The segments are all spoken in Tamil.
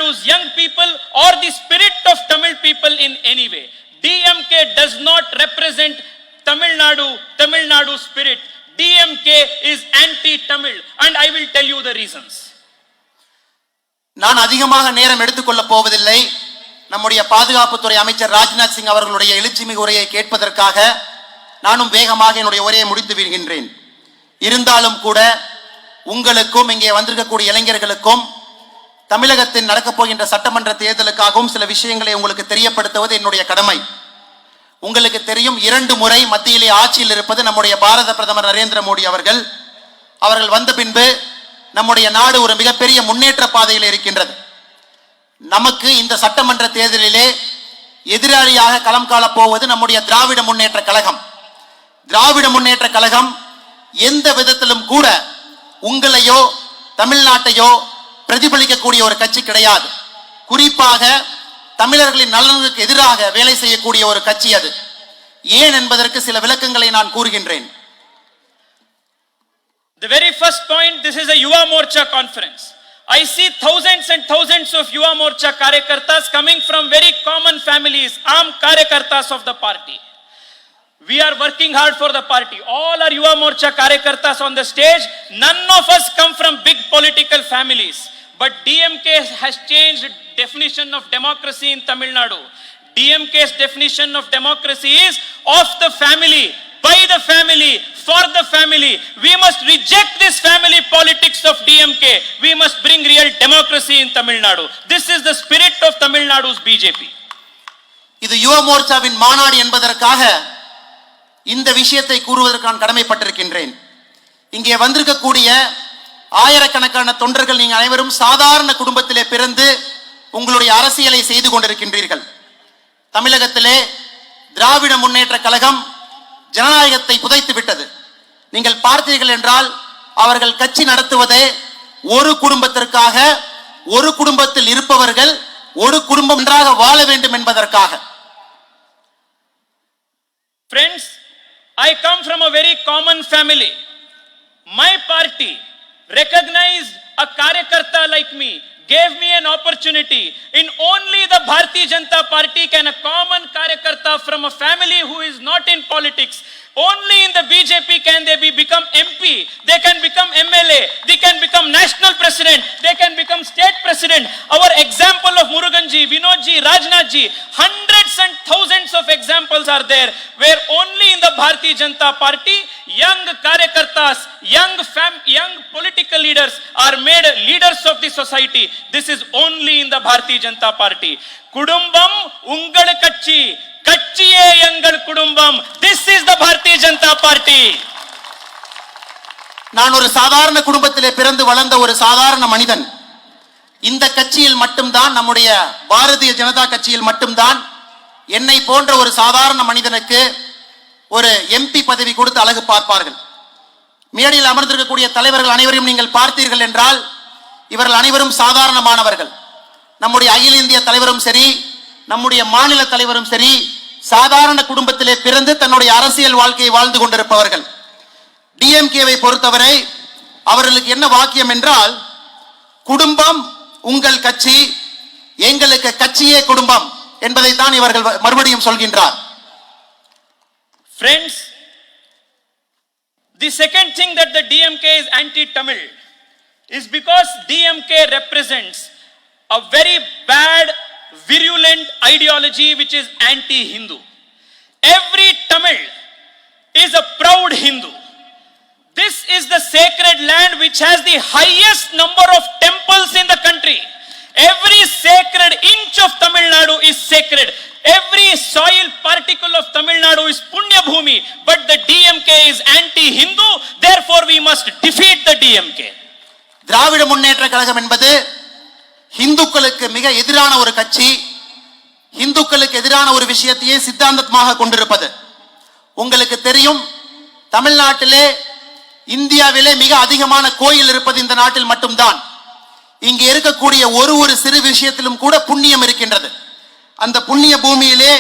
Nadu's young people or the spirit of Tamil people in any way. DMK does not represent Tamil Nadu spirit. DMK is anti-Tamil and I will tell you the reasons. நான் அதிகமாக நேரம் எடுத்துக்கொள்ள போவதில்லை. நம்முடைய பாதுகாப்புத்துறை அமைச்சர் ராஜ்நாத் சிங் அவர்களுடைய எழுச்சிமிகு உரையை கேட்பதற்காக நானும் வேகமாக என்னுடைய உரையை முடித்து விடுகின்றேன். இருந்தாலும் கூட உங்களுக்கும் இங்கே வந்திருக்கக்கூடிய இளைஞர்களுக்கும் தமிழகத்தில் நடக்கப் போகின்ற சட்டமன்ற தேர்தலுக்காகவும் சில விஷயங்களை உங்களுக்கு தெரியப்படுத்துவது என்னுடைய கடமை. உங்களுக்கு தெரியும், 2 முறை மத்தியிலே ஆட்சியில் இருப்பது நம்முடைய பாரத பிரதமர் நரேந்திர மோடி அவர்கள். அவர்கள் வந்த பின்பு நம்முடைய நாடு ஒரு மிகப்பெரிய முன்னேற்ற பாதையில் இருக்கின்றது. நமக்கு இந்த சட்டமன்ற தேர்தலிலே எதிராளியாக களம் காணப் போவது நம்முடைய திராவிட முன்னேற்ற கழகம். திராவிட முன்னேற்ற கழகம் எந்த விதத்திலும் கூட உங்களையோ தமிழ்நாட்டையோ பிரதிபலிக்கக்கூடிய ஒரு கட்சி கிடையாது. குறிப்பாக தமிழர்களின் நலனுக்கு எதிராக வேலை செய்யக்கூடிய ஒரு கட்சி அது. ஏன் என்பதற்கு சில விளக்கங்களை நான் கூறுகின்றேன். The very first point, this is a Yuva Morcha conference. I see thousands and thousands of Yuva Morcha karyakartas coming from very common families, armed karyakartas of the party. We are working hard for the party. All are Yuva Morcha karyakartas on the stage. None of us come from big political families. But DMK has changed definition of democracy in Tamil Nadu. DMK's definition of democracy is of the family, by the family, for the family. We must reject this family politics of DMK. We must bring real democracy in Tamil Nadu. This is the spirit of Tamil Nadu's BJP. இது யுவ மோர்ச்சாவின் மாநாடு என்பதற்காக இந்த விஷயத்தை கூறுவதற்கு நான் கடமைப்பட்டிருக்கின்றேன். இங்கே வந்திருக்கக்கூடிய ஆயிரக்கணக்கான தொண்டர்கள் நீங்கள் அனைவரும் சாதாரண குடும்பத்திலே பிறந்து உங்களுடைய அரசியலை செய்து கொண்டிருக்கின்றீர்கள். தமிழகத்திலே திராவிட முன்னேற்ற கழகம் ஜனநாயகத்தை புதைத்து விட்டது. நீங்கள் பார்த்தீர்கள் என்றால் அவர்கள் கட்சி நடத்துவதே ஒரு குடும்பத்திற்காக, ஒரு குடும்பத்தில் இருப்பவர்கள் ஒரு குடும்பம் ஒன்றாக வாழ வேண்டும் என்பதற்காக. Friends, I come from a very common family. My party recognized a karyakarta like me, gave me an opportunity. In only the Bharatiya Janata Party can a common karyakarta from a family who is not in politics, only in the BJP can they become MP, they can become MLA, they can become national president, they can become state president. Our example of Muruganji, Vinodji, Rajnathji, hundreds and thousands of examples are there where only in the Bharatiya Janata Party young karyakartas, young political leaders are made leaders of the society. This is only in the Bharatiya Janata Party. Kudumbam ungal katchi, katchiye engal kudumbam. This is the Bharatiya Janata Party. நான் ஒரு சாதாரண குடும்பத்திலே பிறந்து வளர்ந்த ஒரு சாதாரண மனிதன். இந்த கட்சியில் மட்டும்தான், நம்முடைய பாரதிய ஜனதா கட்சியில் மட்டும்தான் என்னை போன்ற ஒரு சாதாரண மனிதனுக்கு ஒரு எம்பி பதவி கொடுத்து அழகு பார்ப்பார்கள். மேடையில் அமர்ந்திருக்கக்கூடிய தலைவர்கள் அனைவரையும் நீங்கள் பார்த்தீர்கள் என்றால் இவர்கள் அனைவரும் சாதாரணமானவர்கள். நம்முடைய அகில இந்திய தலைவரும் சரி, நம்முடைய மாநில தலைவரும் சரி, சாதாரண குடும்பத்திலே பிறந்து தன்னுடைய அரசியல் வாழ்க்கையை வாழ்ந்து கொண்டிருப்பவர்கள். டிஎம்கேவை பொறுத்தவரை அவர்களுக்கு என்ன வாக்கியம் என்றால், குடும்பம் உங்கள் கட்சி, எங்களுக்கு கட்சியே குடும்பம் என்பதை தான் இவர்கள் மறுபடியும் சொல்கின்றார். Friends, the second thing that the DMK is anti-Tamil is because DMK represents a very bad, virulent ideology which is anti-Hindu. Every Tamil is a proud Hindu. This is the sacred land which has the highest number of temples in the country. Every sacred inch of Tamil Nadu is sacred. Every soil particle of Tamil Nadu is Punya Bhumi. But the DMK is anti-Hindu. Therefore, we must defeat the DMK. Dravida Munnetra Kazhagam என்பது இந்துக்களுக்கு மிக எதிரான ஒரு கட்சி. இந்துக்களுக்கு எதிரான ஒரு விஷயத்தையே சித்தாந்தமாக கொண்டிருப்பது. உங்களுக்கு தெரியும், தமிழ்நாட்டிலே இந்தியாவிலே மிக அதிகமான கோயில் இருப்பது இந்த நாட்டில் மட்டும்தான். இங்கே இருக்கக்கூடிய ஒரு சிறு விஷயத்திலும் கூட புண்ணியம் இருக்கின்றது. அந்த புண்ணிய பூமியிலே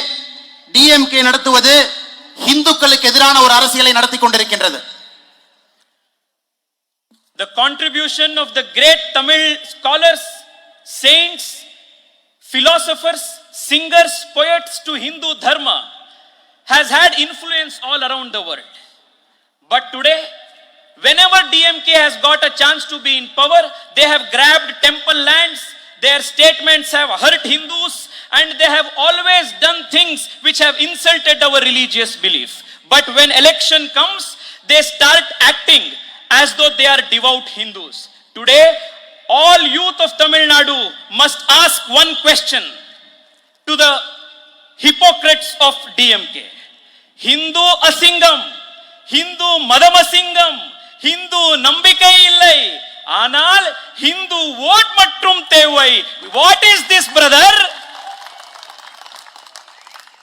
டிஎம்கே நடத்துவது இந்துக்களுக்கு எதிரான ஒரு அரசியலை நடத்தி கொண்டிருக்கின்றது. The contribution of the great Tamil scholars, saints, philosophers, singers, poets to Hindu dharma has had influence all around the world. But today, whenever DMK has got a chance to be in power, they have grabbed temple lands, their statements have hurt Hindus, and they have always done things which have insulted our religious belief. But when election comes, they start acting as though they are devout Hindus. Today, all youth of Tamil Nadu must ask one question to the hypocrites of DMK. Hindu asingam, Hindu madam Hindu நம்பிக்கை இல்லை, ஆனால் Hindu vote மற்றும் தேவை. What is this, brother?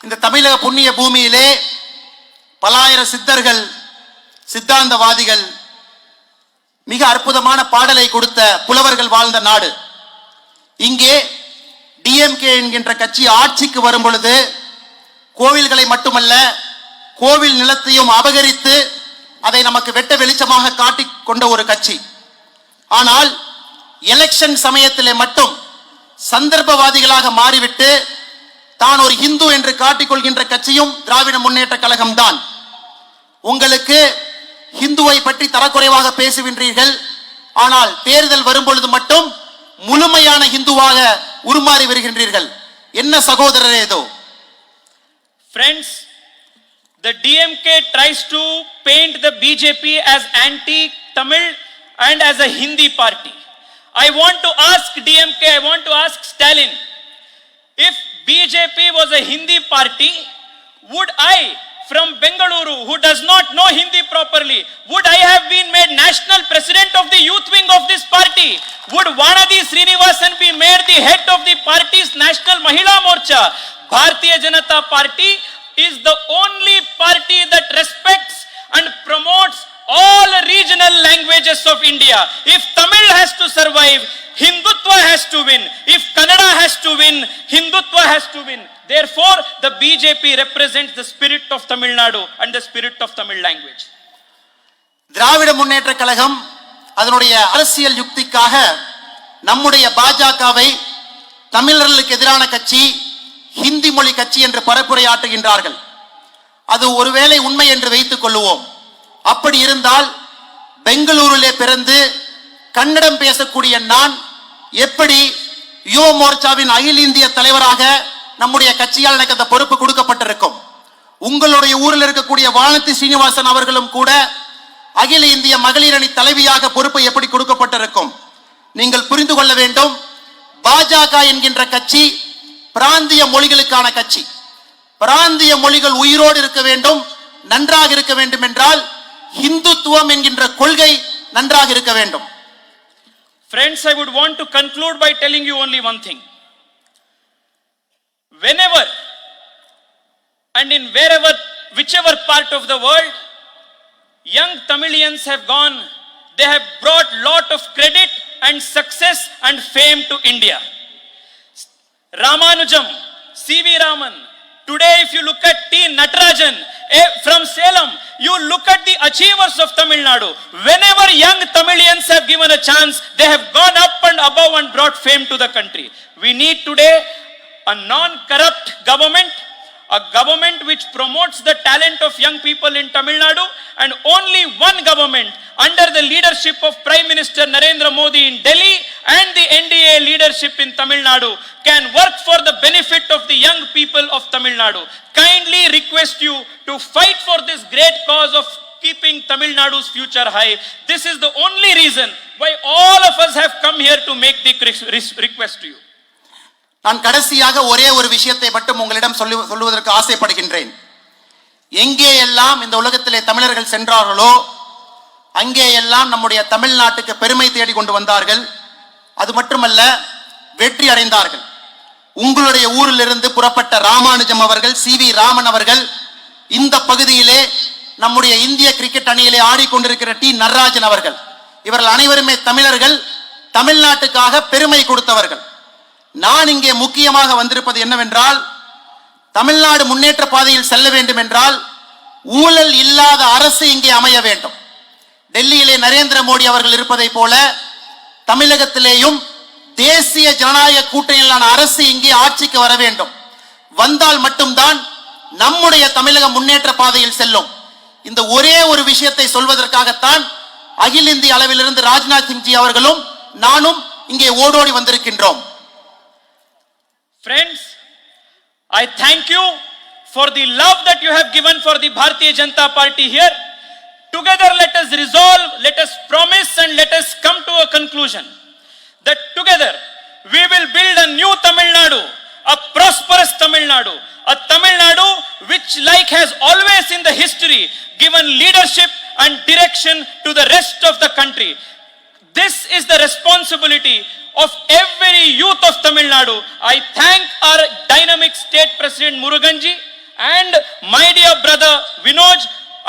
இந்த தமிழக புண்ணிய பூமியிலே பலாயிரம் சித்தர்கள், சித்தாந்தவாதிகள், மிக அற்புதமான பாடலை கொடுத்த புலவர்கள் வாழ்ந்த நாடு. இங்கே டிஎம்கே என்கின்ற கட்சி ஆட்சிக்கு வரும் பொழுது கோவில்களை மட்டுமல்ல, கோவில் நிலத்தையும் அபகரித்து அதை நமக்கு வெட்ட வெளிச்சமாக காட்டிக் கொண்ட ஒரு கட்சி. ஆனால் எலெக்ஷன் சமயத்திலே மட்டும் சந்தர்ப்பவாதிகளாக மாறிவிட்டு தான் ஒரு இந்து என்று காட்டிக்கொள்கின்ற கட்சியும் திராவிட முன்னேற்ற கழகம் தான். உங்களுக்கு இந்துவை பற்றி தரக்குறைவாக பேசுகின்றீர்கள், ஆனால் தேர்தல் வரும் பொழுது மட்டும் முழுமையான இந்துவாக உருமாறி வருகின்றீர்கள். என்ன சகோதரரே இதோ? Friends, the DMK tries to paint the BJP as anti-Tamil and as a Hindi party. I want to ask DMK, I want to ask Stalin, if BJP was a Hindi party, would I from Bengaluru, who does not know Hindi properly, would I have been made national president of the youth wing of this party? Would Vanadi Srinivasan be made the head of the party's national Mahila Morcha? Bharatiya Janata Party is the only party that respects and promotes all regional languages of India. If Tamil has to survive, Hindutva has to win. If Kannada has to win, Hindutva has to win. Therefore, the BJP represents the spirit of Tamil Nadu and the spirit of Tamil language. Dravida Munnetra Kazhagam அதனுடைய அரசியல் யுக்திக்காக நம்முடைய பாஜகவை தமிழர்களுக்கு எதிரான கட்சி, ஹிந்தி மொழி கட்சி என்று பரப்புரையாற்றுகின்றார்கள். அது ஒருவேளை உண்மை என்று வைத்துக் கொள்ளுவோம். அப்படி இருந்தால் பெங்களூரிலே பிறந்து கன்னடம் பேசக்கூடிய நான் எப்படி யுவ மோர்ச்சாவின் அகில இந்திய தலைவராக நம்முடைய கட்சியால் எனக்கு அந்த பொறுப்பு கொடுக்கப்பட்டிருக்கும்? உங்களுடைய ஊரில் இருக்கக்கூடிய வானதி சீனிவாசன் அவர்களும் கூட அகில இந்திய மகளிர் அணி தலைவியாக பொறுப்பு எப்படி கொடுக்கப்பட்டிருக்கும்? நீங்கள் புரிந்து கொள்ள வேண்டும், பாஜக என்கின்ற கட்சி பிராந்திய மொழிகளுக்கான கட்சி. பிராந்திய மொழிகள் உயிரோடு இருக்க வேண்டும், நன்றாக இருக்க வேண்டும் என்றால் இந்துத்துவம் என்கின்ற கொள்கை நன்றாக இருக்க வேண்டும். Friends, I would want to conclude by telling you only one thing. Whenever and in wherever, whichever part of the world, young Tamilians have gone, they have brought lot of credit and success and fame to India. Ramanujam, C.V. Raman, today if you look at T. Natarajan from Salem, you look at the achievers of Tamil Nadu. Whenever young Tamilians have given a chance, they have gone up and above and brought fame to the country. We need today a non-corrupt government, a government which promotes the talent of young people in Tamil Nadu, and only one government under the leadership of Prime Minister Narendra Modi in Delhi and the NDA leadership in Tamil Nadu can work for the benefit of the young people of Tamil Nadu. Kindly request you to fight for this great cause of keeping Tamil Nadu's future high. This is the only reason why all of us have come here to make the request to you. நான் கடைசியாக ஒரே ஒரு விஷயத்தை மட்டும் உங்களிடம் சொல்லுவதற்கு ஆசைப்படுகின்றேன். எங்கே எல்லாம் இந்த உலகத்திலே தமிழர்கள் சென்றார்களோ அங்கே எல்லாம் நம்முடைய தமிழ்நாட்டுக்கு பெருமை தேடி கொண்டு வந்தார்கள். அது மட்டுமல்ல, வெற்றி அடைந்தார்கள். உங்களுடைய ஊரிலிருந்து புறப்பட்ட ராமானுஜம் அவர்கள், சி.வி. ராமன் அவர்கள் இந்த பகுதியிலே நம்முடைய இந்திய கிரிக்கெட் அணியிலே ஆடிக்கொண்டிருக்கிற டி. நடராஜன் அவர்கள், இவர்கள் அனைவருமே தமிழர்கள், தமிழ்நாட்டுக்காக பெருமை கொடுத்தவர்கள். நான் இங்கே முக்கியமாக வந்திருப்பது என்னவென்றால், தமிழ்நாடு முன்னேற்ற பாதையில் செல்ல வேண்டும் என்றால் ஊழல் இல்லாத அரசு இங்கே அமைய வேண்டும். டெல்லியிலே நரேந்திர மோடி அவர்கள் இருப்பதை போல தமிழகத்திலேயும் தேசிய ஜனநாயக கூட்டணியிலான அரசு இங்கே ஆட்சிக்கு வர வேண்டும். வந்தால் மட்டும்தான் நம்முடைய தமிழகம் முன்னேற்ற பாதையில் செல்லும். இந்த ஒரே ஒரு விஷயத்தை சொல்வதற்காகத்தான் அகில இந்திய அளவிலிருந்து ராஜ்நாத் சிங் ஜி அவர்களும் நானும் இங்கே ஓடோடி வந்திருக்கின்றோம். Friends, I thank you for the love that you have given for the Bharatiya Janata Party here. Together let us resolve, let us promise and let us come to a conclusion that together we will build a new Tamil Nadu, a prosperous Tamil Nadu, a Tamil Nadu which like has always in the history given leadership and direction to the rest of the country. This is the responsibility of every youth of Tamil Nadu. I thank our dynamic state president Muruganji and my dear brother Vinod,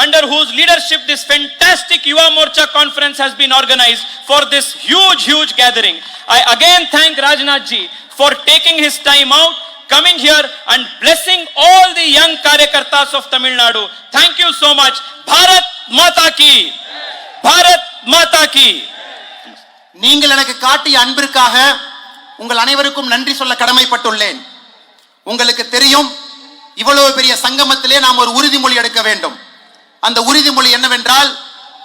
under whose leadership this fantastic Yuva Morcha conference has been organized for this huge gathering. I again thank Rajnath ji for taking his time out, coming here and blessing all the young Karyakartas of Tamil Nadu. Thank you so much. Bharat Mata ki! Bharat Mata ki! நீங்கள் எனக்கு காட்டிய அன்பிற்காக உங்கள் அனைவருக்கும் நன்றி சொல்ல கடமைப்பட்டுள்ளேன். உங்களுக்கு தெரியும், இவ்வளவு பெரிய சங்கமத்திலே நாம் ஒரு உறுதிமொழி எடுக்க வேண்டும். அந்த உறுதிமொழி என்னவென்றால்,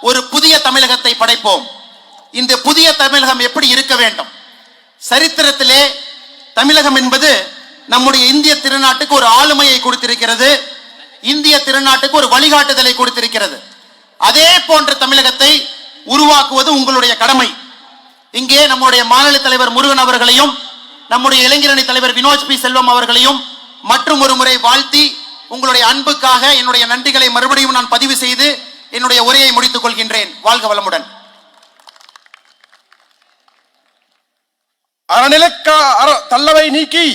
ஒரு புதிய தமிழகத்தை படைப்போம். இந்த புதிய தமிழகம் எப்படி இருக்க வேண்டும்? சரித்திரத்திலே தமிழகம் என்பது நம்முடைய இந்திய திருநாட்டுக்கு ஒரு ஆளுமையை கொடுத்திருக்கிறது, இந்திய திருநாட்டுக்கு ஒரு வழிகாட்டுதலை கொடுத்திருக்கிறது. அதே போன்ற தமிழகத்தை உருவாக்குவது உங்களுடைய கடமை. இங்கே நம்முடைய மாநில தலைவர் முருகன் அவர்களையும் நம்முடைய இளைஞரணி தலைவர் வினோத் பி செல்வம் அவர்களையும் மற்றும் ஒரு முறை வாழ்த்தி உங்களுடைய அன்புக்காக என்னுடைய நன்றிகளை மறுபடியும் நான் பதிவு செய்து என்னுடைய உரையை முடித்துக் கொள்கின்றேன். வாழ்க வளமுடன். அறநிலைக்கா தள்ளவை நீக்கி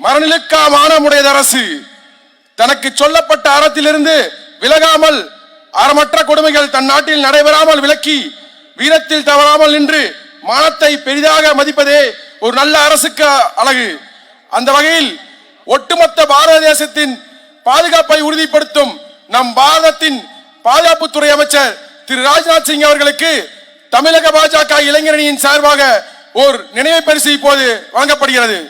மரநிலைக்கா மானமுடையது அரசு. தனக்கு சொல்லப்பட்ட அறத்திலிருந்து விலகாமல் அறமற்ற கொடுமைகள் தன் நாட்டில் நடைபெறாமல் விலக்கி வீரத்தில் தவறாமல் நின்று மானத்தை பெரிதாக மதிப்பதே ஒரு நல்ல அரசுக்கு அழகு. அந்த வகையில் ஒட்டுமொத்த பாரத தேசத்தின் பாதுகாப்பை உறுதிப்படுத்தும் நம் பாரதத்தின் பாதுகாப்புத்துறை அமைச்சர் திரு ராஜ்நாத் சிங் அவர்களுக்கு தமிழக பாஜக இளைஞரணியின் சார்பாக ஒரு நினைவு பரிசு இப்போது வழங்கப்படுகிறது.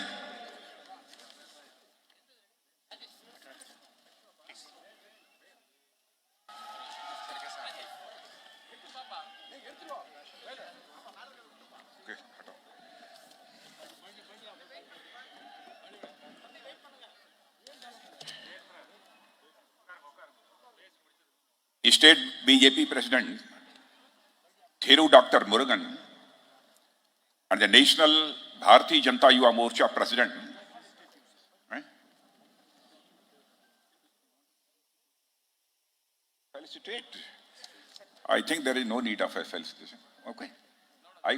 State BJP President Thiru Dr. Murugan and the National Bharatiya Janata Yuva Morcha President, right? Felicitate. I think there is no need of a felicitation. Okay, I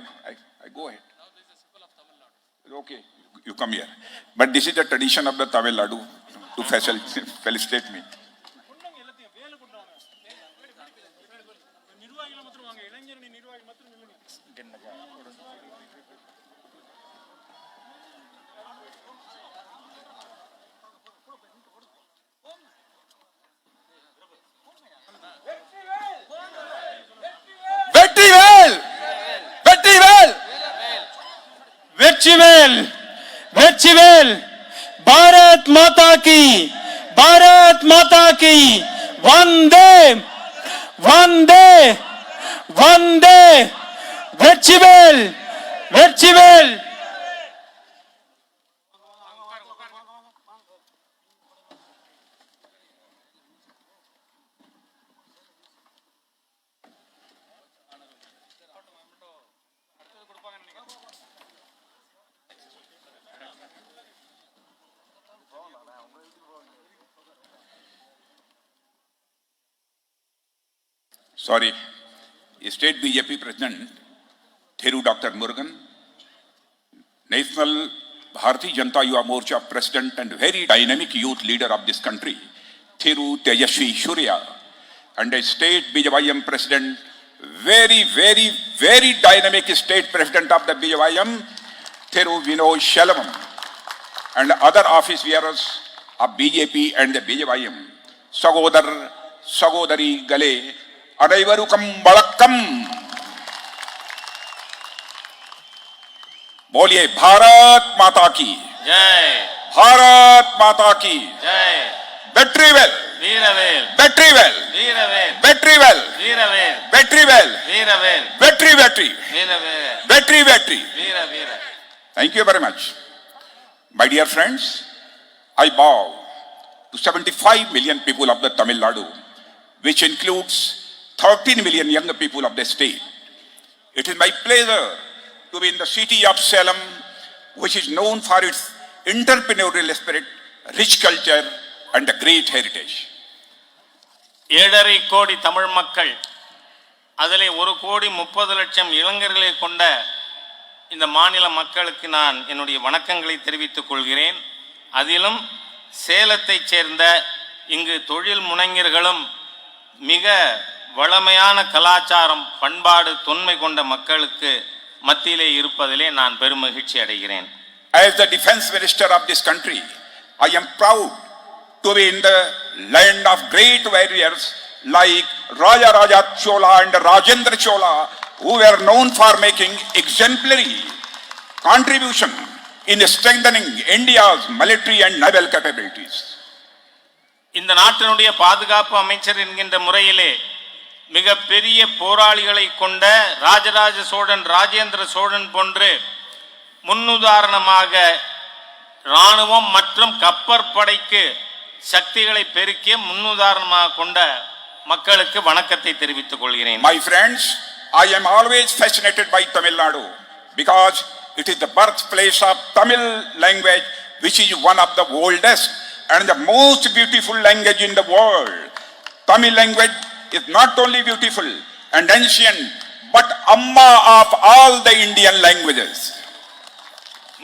go ahead. Okay, you come here. But this is the tradition of the Tamil Nadu to felicitate me. Vetrivel Vetrivel Bharat Mata Ki Bharat Mata Ki Vande Vande Vande Vetrivel Vetrivel. Sorry, State BJP President Thiru Dr. Murugan, National Bharatiya Janata Yuva Morcha President and very dynamic youth leader of this country, Thiru Tejasvi Surya, and the State BJYM President, very dynamic State President of the BJYM, Thiru Vinod Shelvam, and other office bearers of BJP and the BJYM, Sagodar, Sagodari Gale, அனைவருக்கும் வணக்கம். बोलिए भारत माता की, जय भारत माता की, जय बैटरी वेल, वीरवेल बैटरी वेल, वीरवेल बैटरी वेल, वीरवेल बैटरी वेल, वीरवेल बैटरी बैटरी, वीरवेल बैटरी बैटरी. वीर वीर. Thank you very much. My dear friends, I bow to 75 million people of the Tamil Nadu, which includes 13 million young people of the state. It is my pleasure to be in the city of Salem, which is known for its entrepreneurial spirit, rich culture, and a great heritage. 7.5 கோடி தமிழ் மக்கள், அதிலே 1,30,00,000 இளைஞர்களை கொண்ட இந்த மாநில மக்களுக்கு நான் என்னுடைய வணக்கங்களை தெரிவித்துக் கொள்கிறேன். அதிலும் சேலத்தைச் சேர்ந்த இங்கு தொழில் முனைஞர்களும் மிக வளமையான கலாச்சாரம், பண்பாடு, தொன்மை கொண்ட மக்களுக்கு மத்தியிலே இருப்பதிலே நான் பெருமகிழ்ச்சி அடைகிறேன். As the defense minister of this country, I am proud to be in the land of great warriors like Raja Raja Chola and Rajendra Chola, who were known for making exemplary contribution in strengthening India's military and naval capabilities. இந்த நாட்டினுடைய பாதுகாப்பு அமைச்சர் என்கின்ற முறையிலே மிக பெரிய போராளிகளை கொண்ட ராஜராஜ சோழன், ராஜேந்திர சோழன் போன்று முன்னுதாரணமாக இராணுவம் மற்றும் கப்பற்படைக்கு சக்திகளை பெருக்கிய முன்னுதாரணமாக கொண்ட மக்களுக்கு வணக்கத்தை தெரிவித்துக் கொள்கிறேன். My friends, I am always fascinated by Tamil Nadu because it is the birthplace of Tamil language, which is one of the oldest and the most beautiful language in the world. Tamil language is not only beautiful and ancient, but amma of all the Indian languages.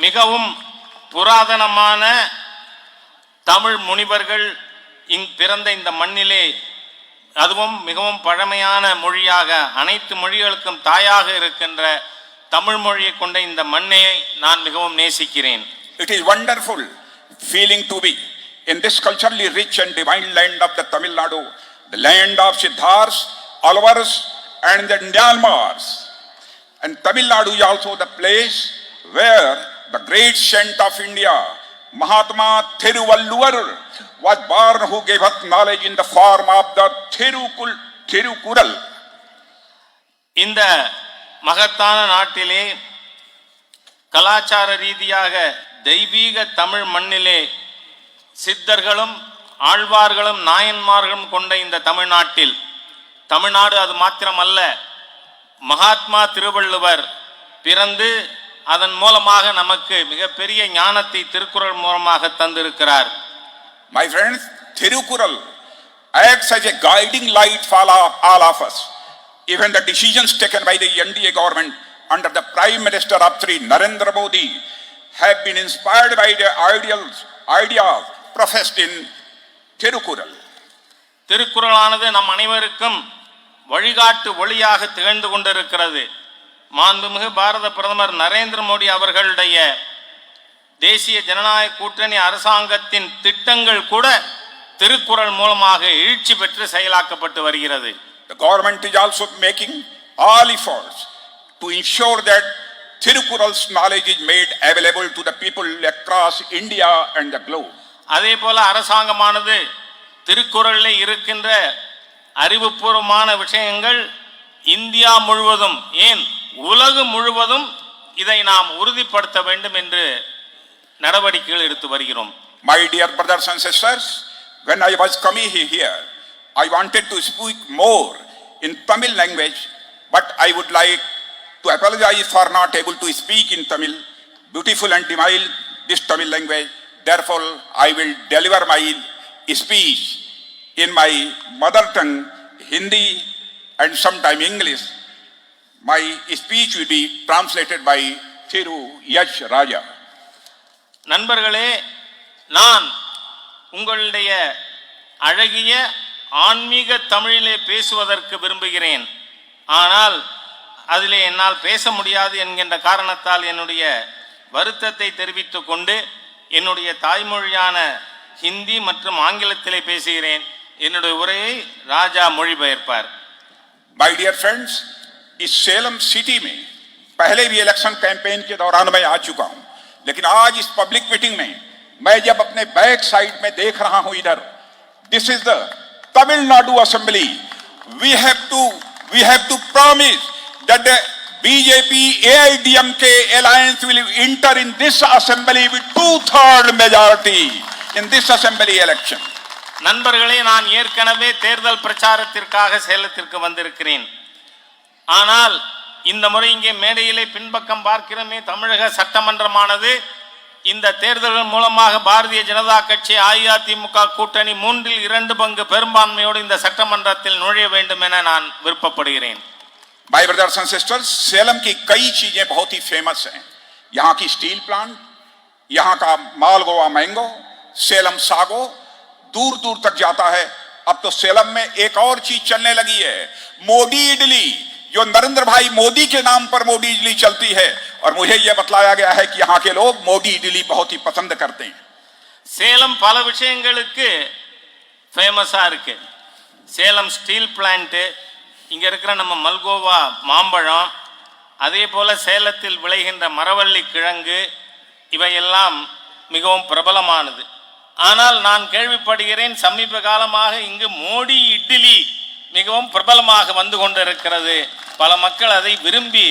மிகவும் புராதனமான தமிழ் முனிவர்கள் பிறந்த இந்த மண்ணிலே, அதுவும் மிகவும் பழமையான மொழியாக, அனைத்து மொழிகளுக்கும் தாயாக இருக்கின்ற தமிழ் மொழியை கொண்ட இந்த மண்ணை நான் மிகவும் நேசிக்கிறேன். It is wonderful feeling to be in this culturally rich and divine land of the Tamil Nadu, the land of Siddhars, Alvars, and the Ndyalmars. And Tamil Nadu is also the place where the great saint of India, Mahatma Thiruvalluvar, was born, who gave us knowledge in the form of the Thirukural. இந்த மகத்தான நாட்டிலே கலாச்சார ரீதியாக தெய்வீக தமிழ் மண்ணிலே சித்தர்களும் ஆழ்வார்களும் நாயன்மார்களும் கொண்ட இந்த தமிழ்நாட்டில், தமிழ்நாடு அது மாத்திரமல்ல, மகாத்மா திருவள்ளுவர் பிறந்து அதன் மூலமாக நமக்கு மிகப்பெரிய ஞானத்தை திருக்குறள் மூலமாக தந்திருக்கிறார். My friends, Thirukural acts as a guiding light for all of us. Even the decisions taken by the NDA government under the Prime Minister of Sri Narendra Modi have been inspired by the ideas professed in Thirukural. திருக்குறளானது நம் அனைவருக்கும் வழிகாட்டு ஒளியாக திகழ்ந்து கொண்டிருக்கிறது. மாண்புமிகு பாரத பிரதமர் நரேந்திர மோடி அவர்களுடைய தேசிய ஜனநாயக கூட்டணி அரசாங்கத்தின் திட்டங்கள் கூட திருக்குறள் மூலமாக எழுச்சி பெற்று செயலாக்கப்பட்டு வருகிறது. The government is also making all efforts to ensure that Thirukural's knowledge is made available to the people across India and the globe. அதே போல அரசாங்கமானது திருக்குறளில் இருக்கின்ற அறிவுபூர்வமான விஷயங்கள் இந்தியா முழுவதும், ஏன் உலகம் முழுவதும் இதை நாம் உறுதிப்படுத்த வேண்டும் என்று நடவடிக்கைகள் எடுத்து வருகிறோம். My dear brothers and sisters, when I was coming here, I wanted to speak more in Tamil language, but I would like to apologize for not able to speak in Tamil. Beautiful and divine this Tamil language. Therefore, I will deliver my speech in my mother tongue, Hindi, and sometime English. My speech will be translated by Thiru Yash Raja. நண்பர்களே, நான் உங்களுடைய அழகிய ஆன்மீக தமிழிலே பேசுவதற்கு விரும்புகிறேன். ஆனால் அதிலே என்னால் பேச முடியாது என்கின்ற காரணத்தால் என்னுடைய வருத்தத்தை தெரிவித்துக் கொண்டு என்னுடைய தாய்மொழியான ஹிந்தி மற்றும் ஆங்கிலத்திலே பேசுகிறேன். என்னுடைய உரையை ராஜா மொழிபெயர்ப்பார். My dear friends, इस सेलम सिटी में पहले भी इलेक्शन कैंपेन के दौरान मैं आ चुका हूं, लेकिन आज इस पब्लिक मीटिंग में मैं जब अपने बैक साइड में देख रहा हूं इधर, this is the Tamil Nadu assembly, we have to promise that the BJP AIDMK alliance will enter in this assembly with 2/3 majority in this assembly election. நண்பர்களே, நான் ஏற்கனவே தேர்தல் பிரச்சாரத்திற்காக சேலத்திற்கு வந்திருக்கிறேன். ஆனால் இந்த முறை இங்கே மேடையிலே பின்பக்கம் பார்க்கிறோமே, தமிழக சட்டமன்றமானது இந்த தேர்தல்கள் மூலமாக பாரதிய ஜனதா கட்சி அஇஅதிமுக கூட்டணி 2/3 பங்கு பெரும்பான்மையோடு இந்த சட்டமன்றத்தில் நுழைய வேண்டும் என நான் விருப்பப்படுகிறேன். भाई ब्रदर्स एंड सिस्टर्स, सेलम की कई चीजें बहुत ही फेमस हैं। यहाँ की स्टील प्लांट, यहाँ का मालगोवा मैंगो, सेलम सागो दूर दूर तक जाता है। अब तो सेलम में एक और चीज चलने लगी है, मोदी इडली, जो नरेंद्र भाई मोदी के नाम पर मोदी इडली चलती है, और मुझे यह बतलाया गया है कि यहाँ के लोग मोदी इडली बहुत ही पसंद करते हैं। சேலம் பல விஷயங்களுக்கு ஃபேமஸா இருக்கு. சேலம் ஸ்டீல் பிளான்ட், இங்க இருக்கிற நம்ம மல்கோவா மாம்பழம், அதே போல சேலத்தில் விளைகின்ற மரவள்ளி கிழங்கு, இவையெல்லாம் மிகவும் பிரபலமானது. ஆனால் நான் கேள்விப்படுகிறேன், சமீப காலமாக இங்கு மோடி இட்லி மிகவும் பிரபலமாக வந்து கொண்டிருக்கிறது. பல மக்கள் அதை விரும்பி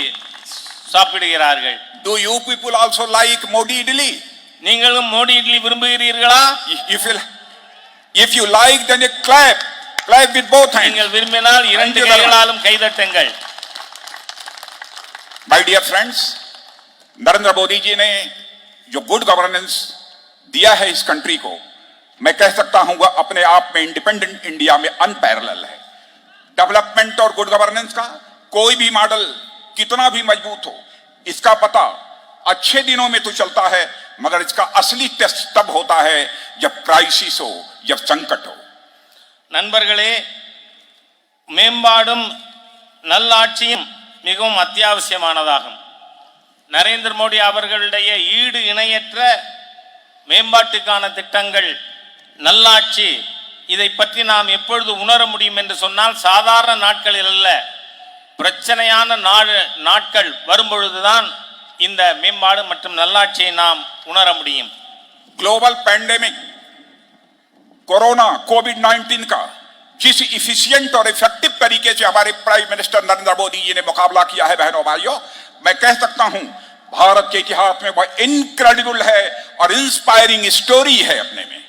சாப்பிடுகிறார்கள். Do you people also like Modi idli? நீங்களும் மோடி இட்லி விரும்புகிறீர்களா? If you like, then you clap with both hands. நீங்கள் விரும்பினால் இரண்டு கைகளாலும் கைதட்டுங்கள். My dear friends, Narendra Modi ji ने जो गुड गवर्नेंस दिया है इस कंट्री को, मैं कह सकता हूं वह अपने आप में इंडिपेंडेंट इंडिया में अनपैरेलल है। डेवलपमेंट और गुड गवर्नेंस का कोई भी मॉडल कितना भी मजबूत हो, इसका पता अच्छे दिनों में तो चलता है, मगर इसका असली टेस्ट तब होता है जब क्राइसिस हो, जब संकट हो। நண்பர்களே, மேம்பாடும் நல்லாட்சியும் மிகவும் அத்தியாவசியமானதாகும். நரேந்திர மோடி அவர்களுடைய ஈடு இணையற்ற மேம்பாட்டுக்கான திட்டங்கள், நல்லாட்சி, இதை பற்றி நாம் எப்பொழுது உணர முடியும் என்று சொன்னால், சாதாரண நாட்களில் அல்ல, பிரச்சனையான நாட்கள் வரும்பொழுதுதான் இந்த மேம்பாடு மற்றும் நல்லாட்சியை நாம் உணர முடியும். ग्लोबल पैंडेमिक कोरोना कोविड-19 का जिस इफिशिएंट और इफेक्टिव तरीके से हमारे प्राइम मिनिस्टर नरेंद्र मोदी जी ने मुकाबला किया है, बहनों भाइयों, मैं कह सकता हूं भारत के इतिहास में वह इनक्रेडिबल है और इंस्पायरिंग स्टोरी है अपने में।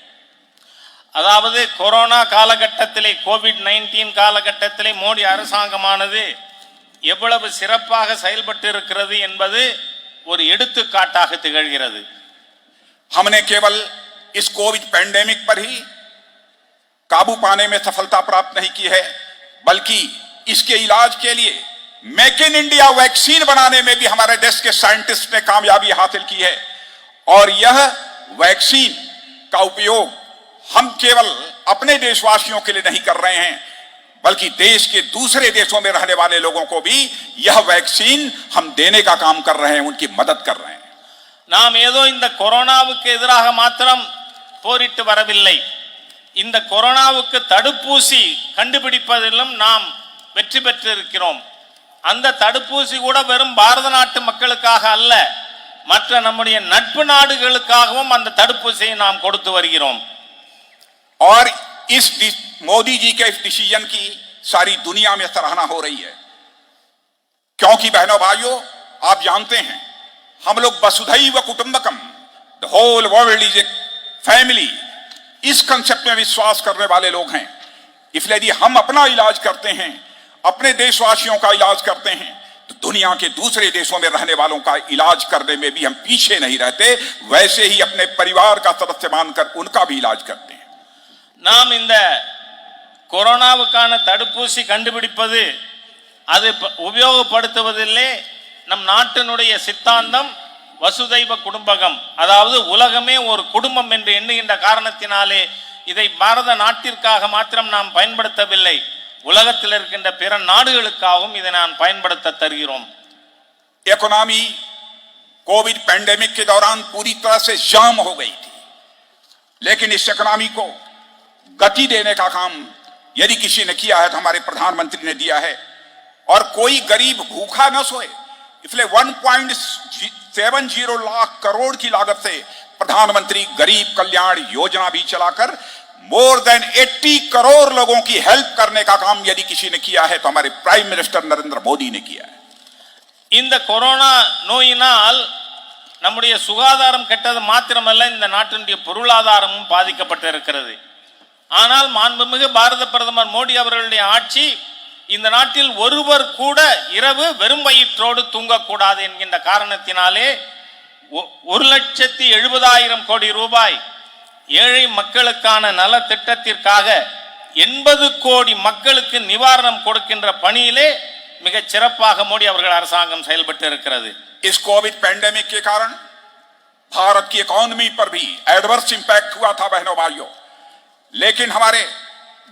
அதாவது கொரோனா காலகட்டத்திலே, கோவிட்-19 காலகட்டத்திலே மோடி அரசாங்கமானது எவ்வளவு சிறப்பாக செயல்பட்டு இருக்கிறது என்பது ஒரு எடுத்துக்காட்டாக திகழ்கிறது. हमने केवल इस कोविड पैंडेमिक पर ही काबू पाने में सफलता प्राप्त नहीं की है, बल्कि इसके इलाज के लिए मेक इन इंडिया वैक्सीन बनाने में भी हमारे देश के साइंटिस्ट ने कामयाबी हासिल की है। और यह वैक्सीन का उपयोग हम केवल अपने देशवासियों के लिए नहीं कर रहे हैं, बल्कि देश के दूसरे देशों में रहने वाले लोगों को भी यह वैक्सीन हम देने का काम कर रहे हैं, उनकी मदद कर रहे हैं। நாம் ஏதோ இந்த கொரோனாவுக்கு எதிராக மாத்திரம் போரிட்டு வரவில்லை. இந்த கொரோனாவுக்கு தடுப்பூசி கண்டுபிடிப்பதிலும் நாம் வெற்றி பெற்றிருக்கிறோம். அந்த தடுப்பூசி கூட வெறும் பாரத நாட்டு மக்களுக்காக அல்ல, மற்ற நம்முடைய நட்பு நாடுகளுக்காகவும் அந்த தடுப்பூசியை நாம் கொடுத்து வருகிறோம். और इस मोदी जी के इस डिसीजन की सारी दुनिया में सराहना हो रही है, क्योंकि बहनों भाइयों, आप जानते हैं हम लोग वसुधैव कुटुंबकम, the whole world is a family, इस कंसेप्ट में विश्वास करने वाले लोग हैं। इसलिए यदि हम अपना इलाज करते हैं, अपने देशवासियों का इलाज करते हैं, तो दुनिया के दूसरे देशों में रहने वालों का इलाज करने में भी हम पीछे नहीं रहते, वैसे ही अपने परिवार का सदस्य मानकर उनका भी इलाज करते हैं। நாம் இந்த கொரோனாவுக்கான தடுப்பூசி கண்டுபிடிப்பது, அது உபயோகப்படுத்துவதில்லை. நம் நாட்டினுடைய சித்தாந்தம் வசுதைவ குடும்பகம், அதாவது உலகமே ஒரு குடும்பம் என்று எண்ணுகின்ற காரணத்தினாலே இதை பாரத நாட்டிற்காக மாத்திரம் நாம் பயன்படுத்தவில்லை, உலகத்தில் இருக்கின்ற பிற நாடுகளுக்காகவும் இதை நான் பயன்படுத்த தருகிறோம். इकोनॉमी कोविड पैंडेमिक के दौरान पूरी तरह से जाम हो गई थी, लेकिन इस इकोनॉमी को गति देने का काम यदि किसी ने किया है तो हमारे प्रधानमंत्री ने दिया है। और कोई गरीब भूखा न सोए, इसलिए 1.70 लाख करोड़ की लागत से प्रधानमंत्री गरीब कल्याण योजना भी चलाकर मोर देन 80 करोड़ लोगों की हेल्प करने का काम यदि किसी ने किया है तो हमारे प्राइम मिनिस्टर नरेंद्र मोदी ने किया है। இந்த கொரோனா நோயினால் நம்முடைய சுகாதாரம் கெட்டது மாத்திரமல்ல, இந்த நாட்டினுடைய பொருளாதாரமும் பாதிக்கப்பட்டிருக்கிறது. ஆனால் மாண்புமிகு பாரத பிரதமர் மோடி அவர்களுடைய ஆட்சி இந்த நாட்டில் ஒருவர் கூட இரவு வெறும் வயிற்றோடு தூங்கக்கூடாது என்கின்ற காரணத்தினாலே 1,70,000 கோடி ரூபாய் ஏழை மக்களுக்கான நல திட்டத்திற்காக 80 கோடி மக்களுக்கு நிவாரணம் கொடுக்கின்ற பணியிலே மிகச் சிறப்பாக மோடி அவர்கள் அரசாங்கம் செயல்பட்டு இருக்கிறது. इस कोविड पैंडेमिक के कारण भारत की इकोनॉमी पर भी एडवर्स इंपैक्ट हुआ था बहनों भाइयों, लेकिन हमारे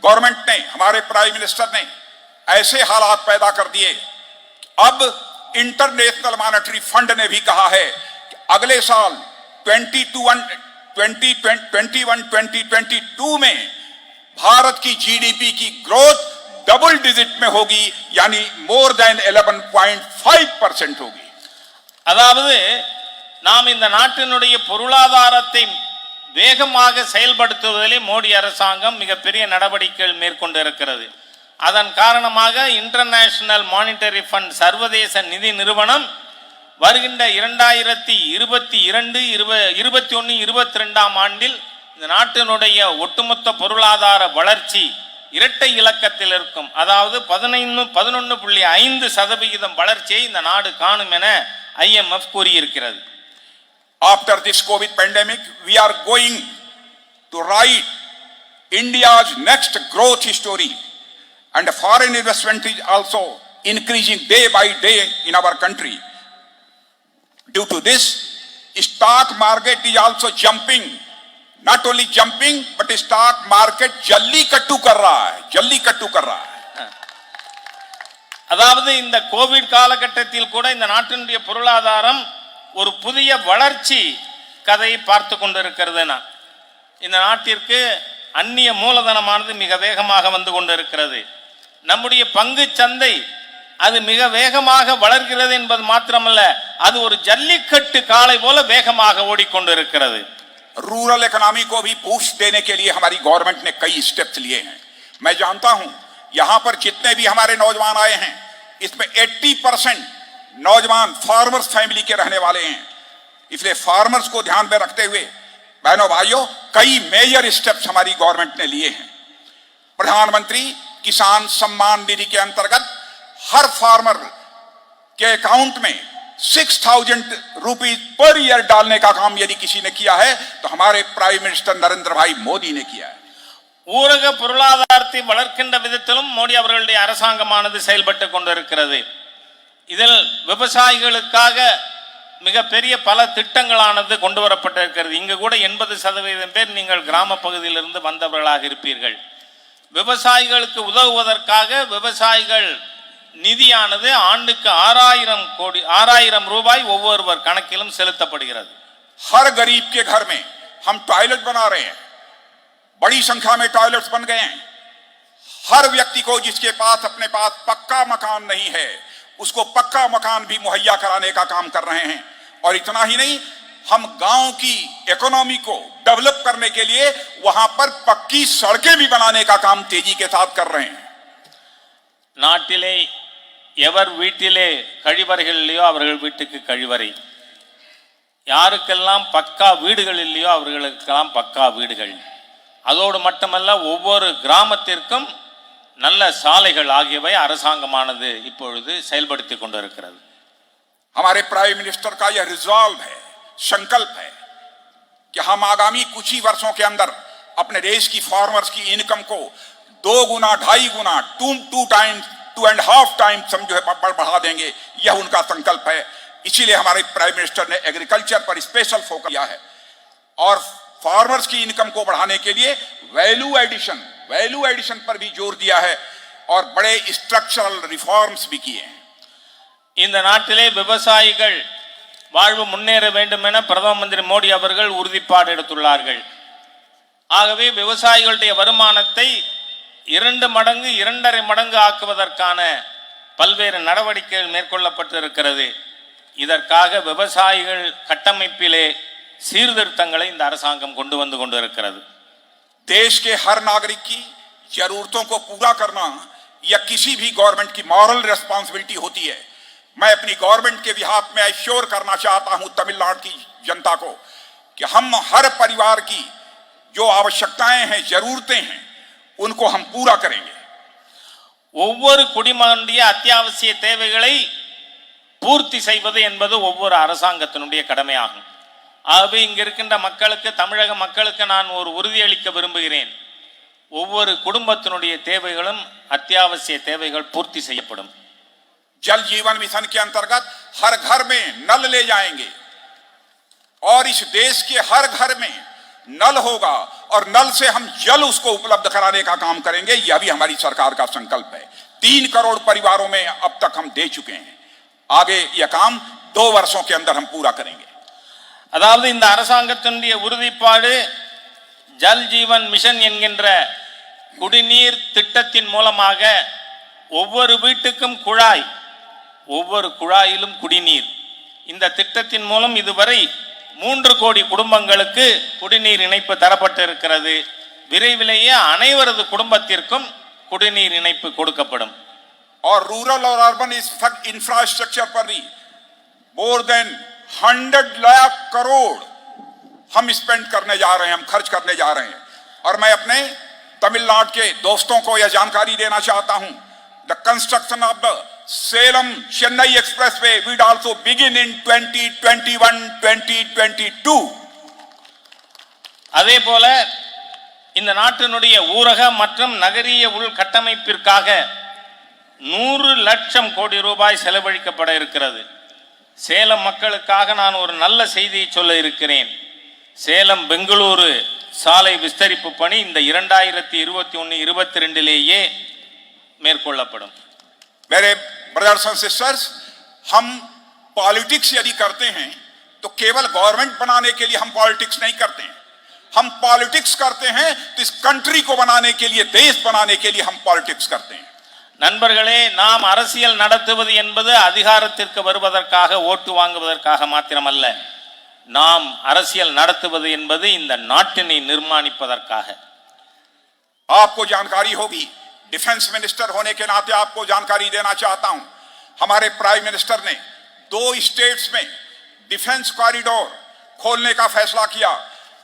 गवर्नमेंट ने, हमारे प्राइम मिनिस्टर ने ऐसे हालात पैदा कर दिए। अब इंटरनेशनल मॉनेटरी फंड ने भी कहा है कि अगले साल 2021-2022 में भारत की जीडीपी की ग्रोथ डबल डिजिट में होगी, यानी मोर देन 11.5% होगी। அதாவது நாம் இந்த நாட்டினுடைய பொருளாதாரத்தை வேகமாக செயல்படுத்துவதிலே மோடி அரசாங்கம் மிகப்பெரிய நடவடிக்கைகள் மேற்கொண்டு இருக்கிறது. அதன் காரணமாக இன்டர்நேஷனல் மானிட்டரி ஃபண்ட் சர்வதேச நிதி நிறுவனம் வருகின்ற 2022-21-22 ஆண்டில் இந்த நாட்டினுடைய ஒட்டுமொத்த பொருளாதார வளர்ச்சி இரட்டை இலக்கத்தில் இருக்கும். அதாவது 11.5% வளர்ச்சியை இந்த நாடு காணும் என IMF கூறியிருக்கிறது. After this COVID pandemic, we are going to write India's next growth story, and foreign investment is also increasing day by day in our country. Due to this, stock market is also jumping. Not only jumping, but stock market jallikattu कर रहा है, जल्लीकट्टू कर रहा है. அதாவது இந்த கோவிட் காலகட்டத்தில் கூட இந்த நாட்டினுடைய பொருளாதாரம் ஒரு புதிய வளர்ச்சி கதையை பார்த்து கொண்டிருக்கிறதுனா, இந்த நாட்டிற்கு அந்நிய மூலதனமானது மிக வேகமாக வந்து கொண்டிருக்கிறது. நம்முடைய பங்கு சந்தை அது மிக வேகமாக வளர்கிறது என்பது மாத்திரமல்ல, அது ஒரு ஜல்லிக்கட்டு காளை போல வேகமாக ஓடிக்கொண்டிருக்கிறது. रूरल इकोनॉमी को भी बूस्ट देने के लिए हमारी गवर्नमेंट ने कई स्टेप्स लिए हैं. मैं जानता हूं यहां पर जितने भी हमारे नौजवान आए हैं, इसमें 80% नौजवान फार्मर्स फैमिली के रहने वाले हैं. इसलिए फार्मर्स को ध्यान में रखते हुए बहनों भाइयों कई मेजर स्टेप्स हमारी गवर्नमेंट ने लिए हैं. प्रधानमंत्री किसान सम्मान निधि के अंतर्गत हर फार्मर के अकाउंट में 6,000 रुपीज पर ईयर डालने का काम यदि किसी ने किया है तो हमारे प्राइम मिनिस्टर नरेंद्र भाई मोदी ने किया है. ஊரக பொருளாதாரத்தை வளர்க்கின்ற விதத்திலும் மோடி அவர்களுடைய அரசாங்கமானது செயல்பட்டு கொண்டிருக்கிறது. இதில் விவசாயிகளுக்காக மிகப்பெரிய பல திட்டங்களானது கொண்டு வரப்பட்டிருக்கிறது. இங்கு கூட 80% பேர் நீங்கள் கிராம பகுதியிலிருந்து வந்தவர்களாக இருப்பீர்கள். விவசாயிகளுக்கு உதவுவதற்காக விவசாயிகள் நிதியானது ஆண்டுக்கு 6,000 ரூபாய் ஒவ்வொருவர் கணக்கிலும் செலுத்தப்படுகிறது. हर गरीब के घर में हम टॉयलेट बना रहे हैं, बड़ी संख्या में टॉयलेट्स बन गए हैं. हर व्यक्ति को जिसके पास अपने पास पक्का मकान नहीं है उसको पक्का मकान भी मुहैया कराने का काम कर रहे हैं. और इतना ही नहीं, हम गांव की इकोनॉमी को डेवलप करने के लिए वहां पर पक्की सड़कें भी बनाने का काम तेजी के साथ कर रहे हैं. நாட்டிலே எவர் வீட்டிலே கழிவறைகள் இல்லையோ அவர்கள் வீட்டுக்கு கழிவறை, யாருக்கெல்லாம் பக்கா வீடுகள் இல்லையோ அவர்களுக்கெல்லாம் பக்கா வீடுகள், அதோடு மட்டுமல்ல ஒவ்வொரு கிராமத்திற்கும் நல்ல சாலைகள் ஆகியவை அரசாங்கமானது இப்பொழுது செயல்படுத்தி கொண்டிருக்கிறது. हमारे प्राइम मिनिस्टर का यह रिजॉल्व है, संकल्प है कि हम आगामी कुछ ही वर्षों के अंदर अपने देश की फार्मर्स की इनकम को 2 गुना 2.5 गुना 2.5 टाइम समझो बढ़ा देंगे. यह उनका संकल्प है. इसीलिए हमारे प्राइम मिनिस्टर ने एग्रीकल्चर पर स्पेशल फोकस किया है और फार्मर्स की इनकम को बढ़ाने के लिए वैल्यू एडिशन पर भी जोर दिया है और बड़े स्ट्रक्चरल रिफॉर्म्स भी किए हैं. இந்த நாட்டிலே விவசாயிகள் வாழ்வு முன்னேற வேண்டும் என பிரதம மந்திரி மோடி அவர்கள் உறுதிப்பாடு எடுத்துள்ளார்கள். ஆகவே விவசாயிகளுடைய வருமானத்தை 2 மடங்கு 2.5 மடங்கு ஆக்குவதற்கான பல்வேறு நடவடிக்கைகள் மேற்கொள்ளப்பட்டிருக்கிறது. இதற்காக விவசாயிகள் கட்டமைப்பிலே சீர்திருத்தங்களை இந்த அரசாங்கம் கொண்டு வந்து கொண்டிருக்கிறது. देश के हर नागरिक की जरूरतों को पूरा करना यह किसी भी गवर्नमेंट की मॉरल रिस्पांसिबिलिटी होती है। मैं अपनी गवर्नमेंट के बिहाफ में एश्योर करना चाहता हूं तमिलनाडु की जनता को कि हम हर परिवार की जो आवश्यकताएं हैं, जरूरतें हैं, उनको हम पूरा करेंगे। ஒவ்வொரு குடிமகனுடைய அத்தியாவசிய தேவைகளை பூர்த்தி செய்வது என்பது ஒவ்வொரு அரசாங்கத்தினுடைய கடமையாகும். ஆகவே இங்க இருக்கின்ற மக்களுக்கு, தமிழக மக்களுக்கு நான் ஒரு உறுதியளிக்க விரும்புகிறேன். ஒவ்வொரு குடும்பத்தினுடைய தேவைகளும் அத்தியாவசிய தேவைகள் பூர்த்தி செய்யப்படும். जल जीवन मिशन के अंतर्गत हर घर में नल ले जाएंगे और इस देश के हर घर में नल होगा और नल से हम जल उसको उपलब्ध कराने का काम करेंगे। यह भी हमारी सरकार का संकल्प है। 3 करोड़ परिवारों में अब तक हम दे चुके हैं। आगे यह काम 2 वर्षों के अंदर हम पूरा करेंगे। அதாவது இந்த அரசாங்கத்தினுடைய உறுதிப்பாடு ஜல் ஜீவன் மிஷன் என்கின்ற குடிநீர் திட்டத்தின் மூலமாக ஒவ்வொரு வீட்டுக்கும் குழாய், ஒவ்வொரு குழாயிலும் குடிநீர். இந்த திட்டத்தின் மூலம் இதுவரை 3 கோடி குடும்பங்களுக்கு குடிநீர் இணைப்பு தரப்பட்டு இருக்கிறது. விரைவிலேயே அனைவரது குடும்பத்திற்கும் குடிநீர் இணைப்பு கொடுக்கப்படும். और रूरल और अर्बन इंफ्रास्ट्रक्चर पर भी मोर देन 100 लाख करोड़ हम स्पेंड करने जा रहे हैं, हम खर्च करने जा रहे हैं। और मैं अपने तमिलनाडु के दोस्तों को यह जानकारी देना चाहता हूं, the construction of the Salem Chennai expressway will also begin in 2021-2022. அதே போல இந்த நாட்டினுடைய ஊரக மற்றும் நகரிய உள்கட்டமைப்பிற்காக 100 லட்சம் கோடி ரூபாய் செலவழிக்கப்பட இருக்கிறது. சேலம் மக்களுக்காக நான் ஒரு நல்ல செய்தியை சொல்ல இருக்கிறேன். சேலம் பெங்களூரு சாலை விஸ்தரிப்பு பணி இந்த 2021-22 மேற்கொள்ளப்படும். मेरे ब्रदर्स एंड सिस्टर्स, हम पॉलिटिक्स यदि करते हैं तो केवल गवर्नमेंट बनाने के लिए हम पॉलिटिक्स नहीं करते हैं। हम पॉलिटिक्स करते हैं तो इस कंट्री को बनाने के लिए, देश बनाने के लिए हम पॉलिटिक्स करते हैं। நண்பர்களே, நாம் அரசியல் நடத்துவது என்பது அதிகாரத்திற்கு வருவதற்காக, ஓட்டு வாங்குவதற்காக மாத்திரமல்ல. நாம் அரசியல் நடத்துவது என்பது இந்த நாட்டினை நிர்மாணிப்பதற்காக. आपको जानकारी होगी, डिफेंस मिनिस्टर होने के नाते आपको जानकारी देना चाहता हूं, हमारे प्राइम मिनिस्टर ने 2 स्टेट्स में डिफेंस कॉरिडोर खोलने का फैसला किया।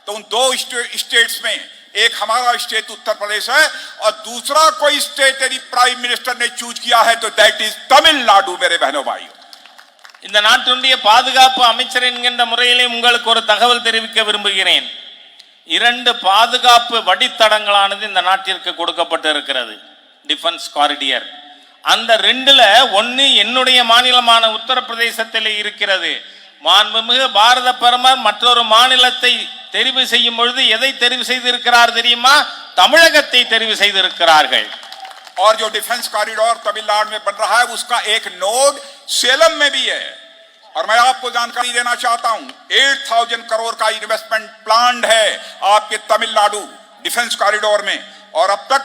तो उन 2 स्टेट्स में एक हमारा स्टेट उत्तर प्रदेश है और दूसरा कोई स्टेट यदि प्राइम मिनिस्टर ने चूज किया है तो दैट इज तमिलनाडु। मेरे बहनों भाइयों, இந்த நாட்டினுடைய பாதுகாப்பு அமைச்சர் என்கின்ற முறையிலே உங்களுக்கு ஒரு தகவல் தெரிவிக்க விரும்புகிறேன். 2 பாதுகாப்பு வழித்தடங்களானது இந்த நாட்டிற்கு கொடுக்கப்பட்டு இருக்கிறது, டிஃபென்ஸ் காரிடியர். அந்த 2ல ஒன்னு என்னுடைய மாநிலமான உத்தரப்பிரதேசத்தில் இருக்கிறது. மாண்புமிகு பாரத பிரதமர் மற்றொரு மாநிலத்தை தெரிவு செய்யும் பொழுது எதை தெரிவு செய்திருக்கிறார் தெரியுமா? தமிழகத்தை தெரிவு செய்திருக்கிறார்கள். और जो डिफेंस कॉरिडोर तमिलनाडु में बन रहा है उसका एक नोड सेलम में भी है। और मैं आपको जानकारी देना चाहता हूं, 8000 करोड़ का इन्वेस्टमेंट प्लान्ड है आपके तमिलनाडु डिफेंस कॉरिडोर में। और अब तक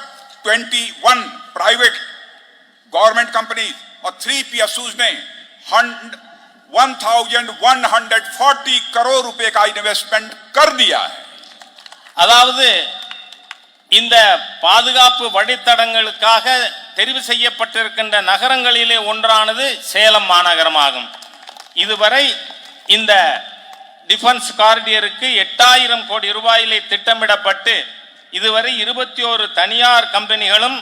21 प्राइवेट गवर्नमेंट कंपनी और 3 PSUs ने 1140 करोड़ रुपए का इन्वेस्टमेंट कर दिया है। அதாவது இந்த பாதுகாப்பு வழித்தடங்களுக்காக தெரிவு செய்யப்பட்டிருக்கின்ற நகரங்களிலே ஒன்றானது சேலம் மாநகரமாகும். இதுவரை இந்த டிஃபென்ஸ் காரிடியருக்கு 8000 கோடி ரூபாயிலே திட்டமிடப்பட்டு இதுவரை 21 தனியார் கம்பெனிகளும்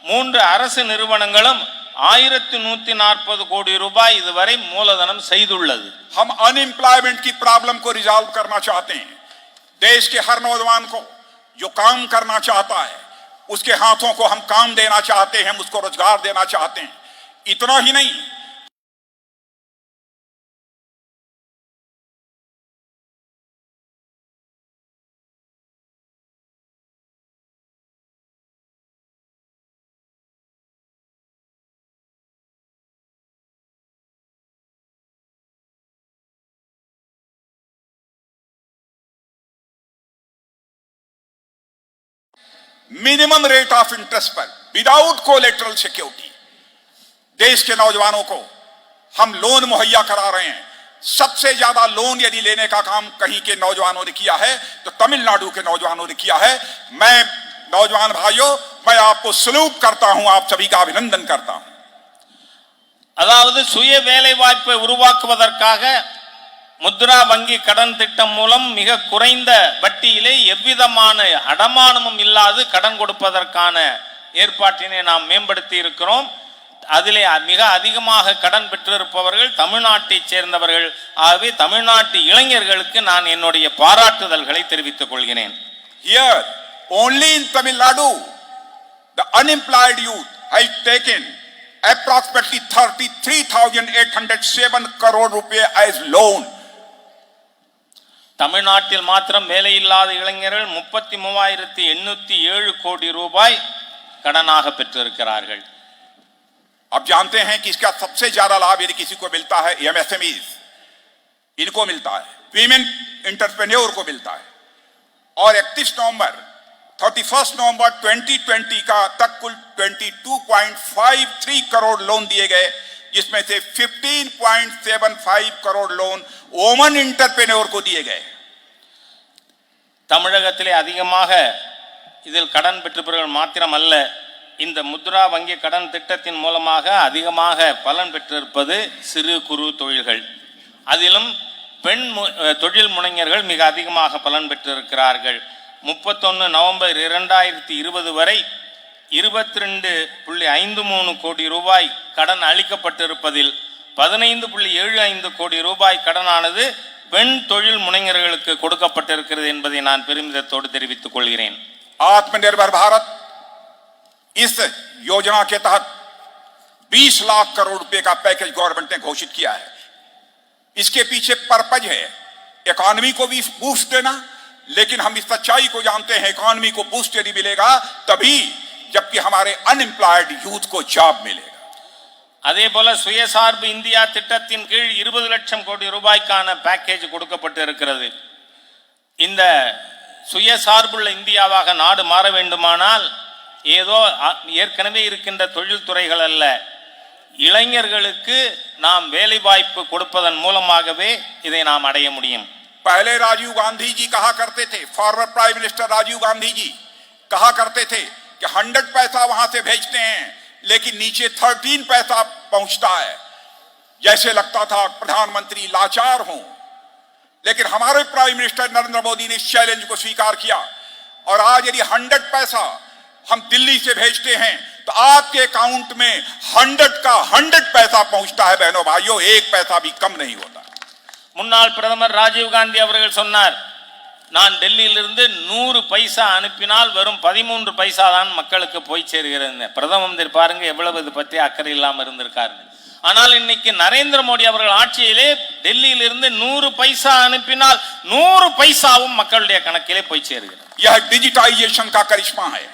3 அரசு நிறுவனங்களும் 1140 கோடி ரூபாய் இதுவரை மூலதனம் செய்துள்ளது. हम अनएम्प्लॉयमेंट की प्रॉब्लम को रिजॉल्व करना चाहते हैं। देश के हर नौजवान को जो काम करना चाहता है उसके हाथों को हम काम देना चाहते हैं, हम उसको रोजगार देना चाहते हैं। इतना ही नहीं, मिनिमम रेट ऑफ इंटरेस्ट पर विदाउट कोलेटरल सिक्योरिटी देश के नौजवानों को हम लोन मुहैया करा रहे हैं। सबसे ज्यादा लोन यदि लेने का काम कहीं के नौजवानों ने किया है तो तमिलनाडु के नौजवानों ने किया है। मैं नौजवान भाइयों, मैं आपको सलूट करता हूं, आप सभी का अभिनंदन करता हूं। அதாவது சுய வேலை வாய்ப்பை உருவாக்குவதற்காக முத்ரா வங்கி கடன் திட்டம் மூலம் மிக குறைந்த வட்டியிலே எவ்விதமான அடமானமும் இல்லாது கடன் கொடுப்பதற்கான ஏற்பாட்டினை நாம் மேம்படுத்தி இருக்கிறோம். அதிலே மிக அதிகமாக கடன் பெற்றிருப்பவர்கள் தமிழ்நாட்டைச் சேர்ந்தவர்கள். ஆகவே தமிழ்நாட்டு இளைஞர்களுக்கு நான் என்னுடைய பாராட்டுதல்களை தெரிவித்துக் கொள்கிறேன். Here, only in Tamil Nadu, the unemployed youth has taken approximately 33,807 crore rupees as loan. தமிழ்நாட்டில் மாத்திரம் வேலையில்லாத இளைஞர்கள் 33,807 கோடி ரூபாய் கடனாக பெற்றிருக்கிறார்கள். आप जानते हैं कि इसका सबसे ज्यादा लाभ यदि किसी को मिलता है एमएसएमईज, इनको मिलता है, वीमेन एंटरप्रेन्योर को मिलता है। और 31 नवंबर 2020 का तक कुल 22.53 करोड़ लोन दिए गए, जिसमें से 15.75 करोड़ लोन वुमेन एंटरप्रेन्योर को दिए गए। தமிழகத்திலே அதிகமாக இதில் கடன் பெற்றவர்கள் மாத்திரமல்ல, இந்த முத்ரா வங்கி கடன் திட்டத்தின் மூலமாக அதிகமாக பலன் பெற்றிருப்பது சிறு குறு தொழில்கள். அதிலும் பெண் தொழில் முனைஞர்கள் மிக அதிகமாக பலன் பெற்றிருக்கிறார்கள். 31 நவம்பர் 2020 வரை 22.53 கோடி ரூபாய் கடன் அளிக்கப்பட்டிருப்பதில் 15.75 கோடி ரூபாய் கடனானது பெண் தொழில் முனைஞர்களுக்கு கொடுக்கப்பட்டிருக்கிறது என்பதை நான் பெருமிதத்தோடு தெரிவித்துக் கொள்கிறேன். आत्मनिर्भर भारत इस योजना के तहत 20 लाख करोड़ रुपए का पैकेज गवर्नमेंट ने घोषित किया है। इसके पीछे पर्पज है इकोनॉमी को भी बूस्ट देना, लेकिन हम इस सच्चाई को जानते हैं इकोनॉमी को बूस्ट यदि मिलेगा तभी जबकि हमारे अनएम्प्लॉयड यूथ को जॉब मिलेगा। அதே போல சுயசார்பு இந்தியா திட்டத்தின் கீழ் 20 லட்சம் கோடி ரூபாய்க்கான பேக்கேஜ் கொடுக்கப்பட்டு இருக்கிறது. இந்த சுயசார்புள்ள இந்தியாவாக நாடு மாற வேண்டுமானால் ஏதோ ஏற்கனவே இருக்கின்ற தொழில்துறைகள் அல்ல, இளைஞர்களுக்கு நாம் வேலை வாய்ப்பு கொடுப்பதன் மூலமாகவே இதை நாம் அடைய முடியும். पहले राजीव गांधी जी कहा करते थे, former prime minister Rajiv Gandhi ji कहा करते थे कि 100 पैसा वहां से भेजते हैं लेकिन नीचे 13 पैसा पहुंचता है। जैसे लगता था प्रधानमंत्री लाचार हों, लेकिन हमारे प्राइम मिनिस्टर नरेंद्र मोदी ने इस चैलेंज को स्वीकार किया और आज यदि 100 पैसा हम दिल्ली से भेजते हैं तो आपके अकाउंट में 100 का 100 पैसा पहुंचता है। बहनों भाइयों, एक पैसा भी कम नहीं होता। முன்னாள் பிரதமர் ராஜீவ் காந்தி அவர்கள் சொன்னார், நான் டெல்லியிலிருந்து 100 பைசா அனுப்பினால் வெறும் 13 பைசா தான் மக்களுக்கு போய் சேருகிறது. பிரதம மந்திரி பாருங்க எவ்வளவு இது பற்றி அக்கறை இல்லாமல் இருந்திருக்காரு. ஆனால் இன்னைக்கு நரேந்திர மோடி அவர்கள் ஆட்சியிலே டெல்லியிலிருந்து 100 பைசா அனுப்பினால் 100 பைசாவும் மக்களுடைய கணக்கிலே போய் சேருகிறது. यह डिजिटाइजेशन का करिश्मा है,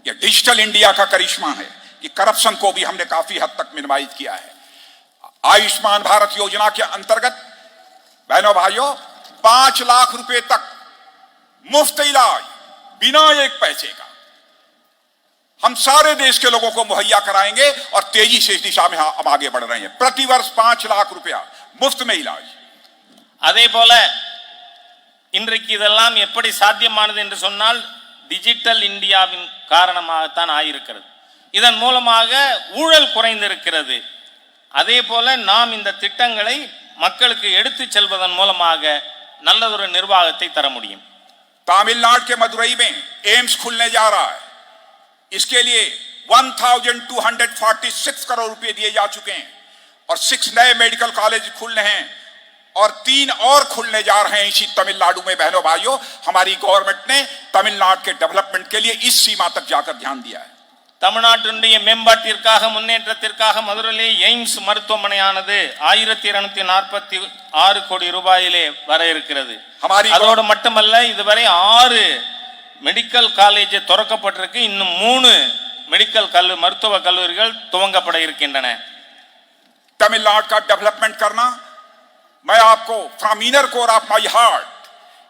यह डिजिटल इंडिया का करिश्मा है कि करप्शन को भी हमने काफी हद तक मिनिमाइज किया है। आयुष्मान भारत योजना के अंतर्गत बहनों भाइयों 5 लाख रुपए तक मुफ्त इलाज बिना एक पैसे का हम सारे देश के लोगों को मुहैया कराएंगे और तेजी से इस दिशा में हम आगे बढ़ रहे हैं। प्रतिवर्ष 5 लाख रुपया मुफ्त में इलाज। அதே போல இன்றைக்கு இதெல்லாம் எப்படி சாத்தியமானது என்று சொன்னால் டிஜிட்டல் இந்தியாவின் காரணமாகத்தான் ஆயிருக்கிறது. இதன் மூலமாக ஊழல் குறைந்திருக்கிறது. அதே போல நாம் இந்த திட்டங்களை மக்களுக்கு எடுத்து செல்வதன் மூலமாக நல்லதொரு நிர்வாகத்தை தர முடியும். तमिलनाडु के मदुरई में एम्स खुलने जा रहा है। इसके लिए 1246 करोड़ रुपए दिए जा चुके हैं और 6 नए मेडिकल कॉलेज खुलने हैं और 3 और खुलने जा रहे हैं इसी तमिलनाडु में। बहनों भाइयों, हमारी गवर्नमेंट ने तमिलनाडु के डेवलपमेंट के लिए इस सीमा तक जाकर ध्यान दिया है। தமிழ்நாட்டினுடைய மேம்பாட்டிற்காக முன்னேற்றத்திற்காக மதுரையிலே எய்ம்ஸ் மருத்துவமனையானது 1246 கோடி ரூபாயிலே வர இருக்கிறது. அதோடு மட்டுமல்ல, இதுவரை 6 மெடிக்கல் காலேஜ் திறக்கப்பட்டிருக்கு. இன்னும் 3 மெடிக்கல் மருத்துவ கல்லூரிகள் துவங்கப்பட இருக்கின்றன. तमिलनाडु का डेवलपमेंट करना मैं आपको from inner core of my heart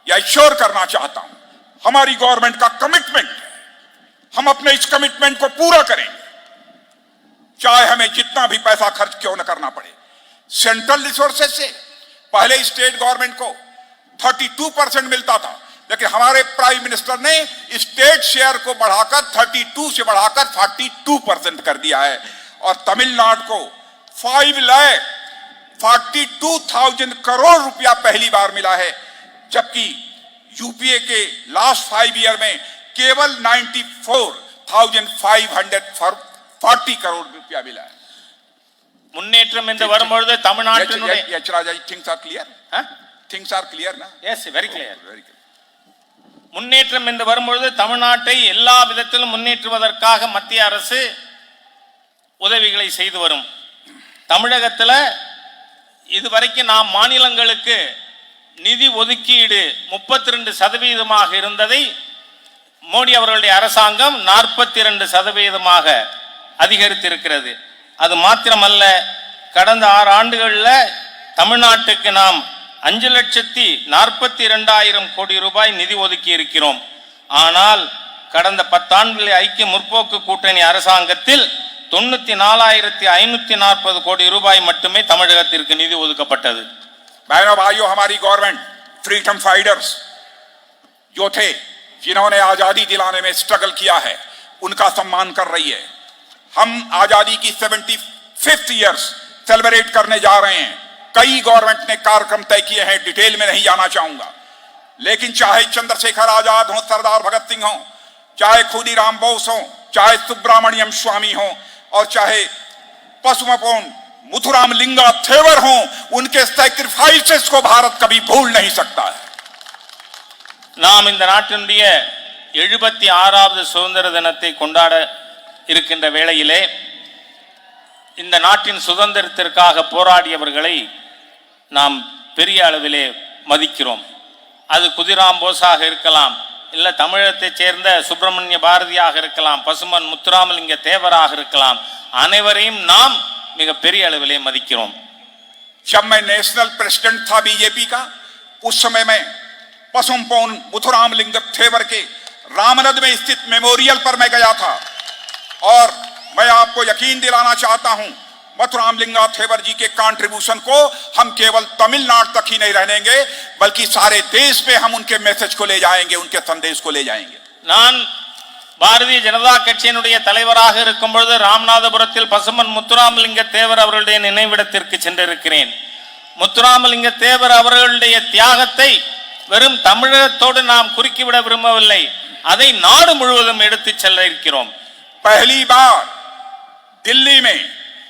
या एश्योर करना चाहता हूं। हमारी गवर्नमेंट का कमिटमेंट है, हम अपने इस कमिटमेंट को पूरा करेंगे, चाहे हमें जितना भी पैसा खर्च क्यों न करना पड़े। सेंट्रल रिसोर्सेज से पहले स्टेट गवर्नमेंट को 32% मिलता था, लेकिन हमारे प्राइम मिनिस्टर ने स्टेट शेयर को बढ़ाकर 32 से बढ़ाकर 42% कर दिया है। और तमिलनाडु को 5,42,000 करोड़ रुपया पहली बार मिला है, जबकि यूपीए के लास्ट 5 ईयर में केवल 94,540 करोड़ रुपया मिला है। முன்னேற்றம் என்று வரும்பொழுது தமிழ்நாட்டினுடைய things are clear, things are clear ना? Yes very clear. Very clear. முன்னேற்றம் என்று வரும்பொழுது தமிழ்நாட்டை எல்லா விதத்திலும் முன்னேற்றுவதற்காக மத்திய அரசு உதவிகளை செய்து வரும். தமிழகத்தில் இதுவரைக்கும் நாம் மாநிலங்களுக்கு நிதி ஒதுக்கீடு 32% இருந்ததை மோடி அவர்களுடைய அரசாங்கம் 42% அதிகரித்திருக்கிறது. அது மாத்திரமல்ல, கடந்த 6 ஆண்டுகளில் தமிழ்நாட்டுக்கு நாம் 5,42,000 கோடி ரூபாய் நிதி ஒதுக்கி இருக்கிறோம். ஆனால் கடந்த 10 ஆண்டுகளில் ஐக்கிய முற்போக்கு கூட்டணி அரசாங்கத்தில் 94,540 கோடி ரூபாய் மட்டுமே தமிழகத்திற்கு நிதி ஒதுக்கப்பட்டது. बहनों भाइयों, हमारी गवर्नमेंट फ्रीडम फाइटर्स जो थे, जिन्होंने आजादी दिलाने में स्ट्रगल किया है, उनका सम्मान कर रही है। हम आजादी की 75th ईयर्स सेलिब्रेट करने जा रहे हैं। कई गवर्नमेंट ने कार्यक्रम तय किए हैं, डिटेल में नहीं जाना चाहूंगा, लेकिन चाहे चंद्रशेखर आजाद हो, सरदार भगत सिंह हो, चाहे खुदीराम बोस हो, चाहे सुब्रमण्यम स्वामी हो, और चाहे पशुमपोन मुथुराम लिंगा थेवर हो, उनके सैक्रिफाइसेस को भारत कभी भूल नहीं सकता है। நாம் இந்த நாட்டினுடைய 76வது சுதந்திர தினத்தை கொண்டாட இருக்கின்ற வேளையிலே இந்த நாட்டின் சுதந்திரத்திற்காக போராடியவர்களை நாம் பெரிய அளவிலே மதிக்கிறோம். அது குதிராம் போஸாக இருக்கலாம், இல்ல தமிழகத்தைச் சேர்ந்த சுப்பிரமணிய பாரதியாக இருக்கலாம், பசுமன் முத்துராமலிங்க தேவராக இருக்கலாம், அனைவரையும் நாம் மிக பெரிய அளவிலே மதிக்கிறோம். जब मैं नेशनल प्रेसिडेंट था बीजेपी का, उस समय में पशुमपोन मुथुराम लिंग थेवर के रामनद में स्थित मेमोरियल पर मैं गया था, और मैं आपको यकीन दिलाना चाहता हूं, मुथुराम लिंगा थेवर जी के कंट्रीब्यूशन को हम केवल तमिलनाडु तक ही नहीं रहनेंगे, बल्कि सारे देश में हम उनके मैसेज को ले जाएंगे, उनके संदेश को ले जाएंगे। நான் பாரதிய ஜனதா கட்சியினுடைய தலைவராக இருக்கும் பொழுது ராமநாதபுரத்தில் பசுமன் முத்துராமலிங்க தேவர் அவர்களுடைய நினைவிடத்திற்கு சென்றிருக்கிறேன். முத்துராமலிங்க தேவர் அவர்களுடைய தியாகத்தை வெறும் தமிழகத்தோடு நாம் குறுக்கிவிட விரும்பவில்லை, அதை நாடு முழுவதும் எடுத்து செல்ல இருக்கிறோம். पहली बार दिल्ली में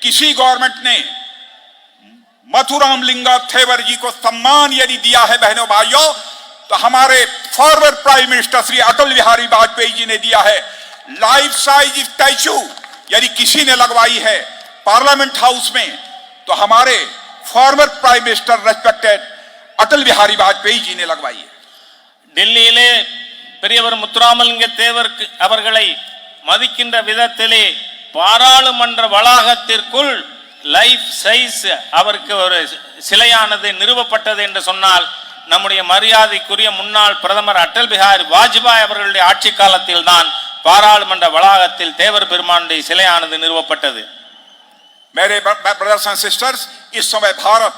किसी गवर्नमेंट ने मथुराम लिंगा थेवर जी को सम्मान यदि दिया है बहनों भाइयों, तो हमारे forward prime minister Shri Atal Bihari Vajpayee ji ने दिया है। लाइफ साइज स्टैचू यदि किसी ने लगवाई है पार्लियामेंट हाउस में, तो हमारे forward prime minister respected Atal Bihari Vajpayee ji ने लगवाई है। டெல்லியிலே பெரியவர் முத்துராமலிங்க தேவர் அவர்களை மதிக்கின்ற விதத்திலே பாராளுமன்ற வளாகத்திற்குள் லைஃப் சைஸ் அவருக்கு ஒரு சிலையானது நிறுவப்பட்டது என்று சொன்னால், நம்முடைய மரியாதைக்குரிய முன்னாள் பிரதமர் அடல் பிஹாரி வாஜ்பாய் அவர்களுடைய ஆட்சி காலத்தில் தான் பாராளுமன்ற வளாகத்தில் தேவர் பெருமானுடைய சிலையானது நிறுவப்பட்டது. मेरे ब्रदर्स एंड सिस्टर्स, इस समय भारत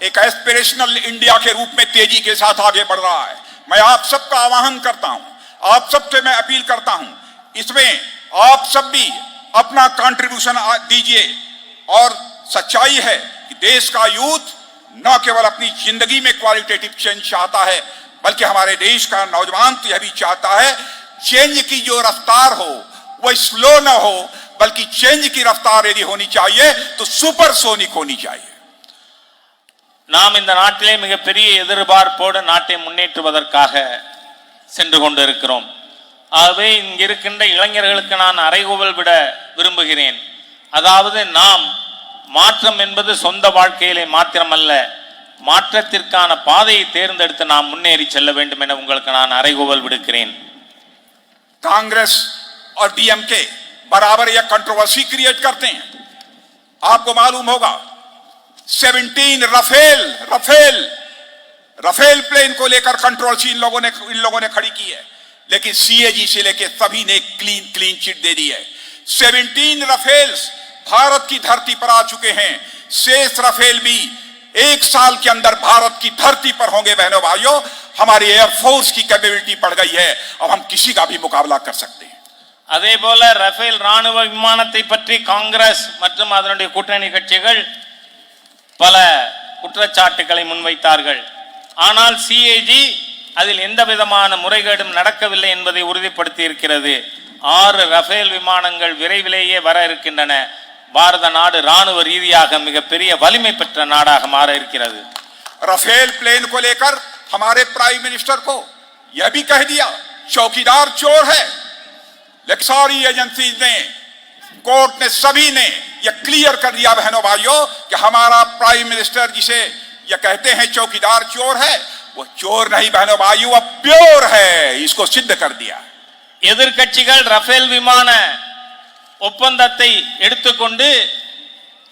एक एस्पिरेशनल इंडिया के रूप में तेजी के साथ आगे बढ़ रहा है। मैं आप सबका आह्वान करता हूं, आप सबसे मैं अपील करता हूं, इसमें आप सब भी अपना कंट्रीब्यूशन दीजिए। और सच्चाई है कि देश का यूथ न केवल अपनी जिंदगी में क्वालिटेटिव चेंज चाहता है, बल्कि हमारे देश का नौजवान तो यह भी चाहता है चेंज की जो रफ्तार हो वह स्लो न हो, बल्कि चेंज की रफ्तार यदि होनी चाहिए तो सुपरसोनिक होनी चाहिए। நாம் இந்த நாட்டிலே மிகப்பெரிய எதிர்பார்ப்போடு நாட்டை முன்னேற்றுவதற்காக சென்று கொண்டிருக்கிறோம். ஆகவே இங்கிருக்கின்ற இளைஞர்களுக்கு நான் அறைகூவல் விட விரும்புகிறேன். அதாவது நாம் மாற்றம் என்பது சொந்த வாழ்க்கையிலே மாத்திரமல்ல, மாற்றத்திற்கான பாதையை தேர்ந்தெடுத்து நாம் முன்னேறி செல்ல வேண்டும் என உங்களுக்கு நான் அறைகூவல் விடுக்கிறேன். कांग्रेस और डीएमके बराबर यह कंट्रोवर्सी क्रिएट करते हैं। आपको मालूम होगा 17 रफेल प्लेन को लेकर कंट्रोवर्सी इन लोगों ने खड़ी की है, लेकिन सीएजी से लेकर सभी ने क्लीन चिट दे दी है। 17 रफेल्स भारत की धरती पर आ चुके हैं, शेष रफेल भी 1 साल के अंदर भारत की धरती पर होंगे बहनों भाइयों। हमारी एयरफोर्स की कैपेबिलिटी बढ़ गई है, अब हम किसी का भी मुकाबला कर सकते हैं। அதே போல ரஃபேல் ராணுவ விமானத்தை பற்றி காங்கிரஸ் மற்றும் அதனுடைய கூட்டணி கட்சிகள் பல குற்றச்சாட்டுகளை முன்வைத்தார்கள். ஆனால் சிஏஜி அதில் எந்த விதமான முறைகேடும் நடக்கவில்லை என்பதை உறுதிப்படுத்தி இருக்கிறது. 6 ரஃபேல் விமானங்கள் விரைவிலேயே வர இருக்கின்றன. பாரத நாடு ராணுவ ரீதியாக மிகப்பெரிய வலிமை பெற்ற நாடாக மாற இருக்கிறது. राफेल प्लेन को लेकर हमारे प्राइम मिनिस्टर को यह भी कह दिया चौकीदार चोर है। लेकिन सारी एजेंसीज ने, कोर्ट ने, सभी ने यह क्लियर कर दिया बहनों भाइयों कि हमारा प्राइम मिनिस्टर जिसे यह कहते हैं चौकीदार चोर है, वो चोर नहीं बहनों भाइयों, वह प्योर है। इसको सिद्ध कर दिया। எதிர்க்கட்சிகள் ரஃபேல் விமான ஒப்பந்தத்தை எடுத்துக்கொண்டு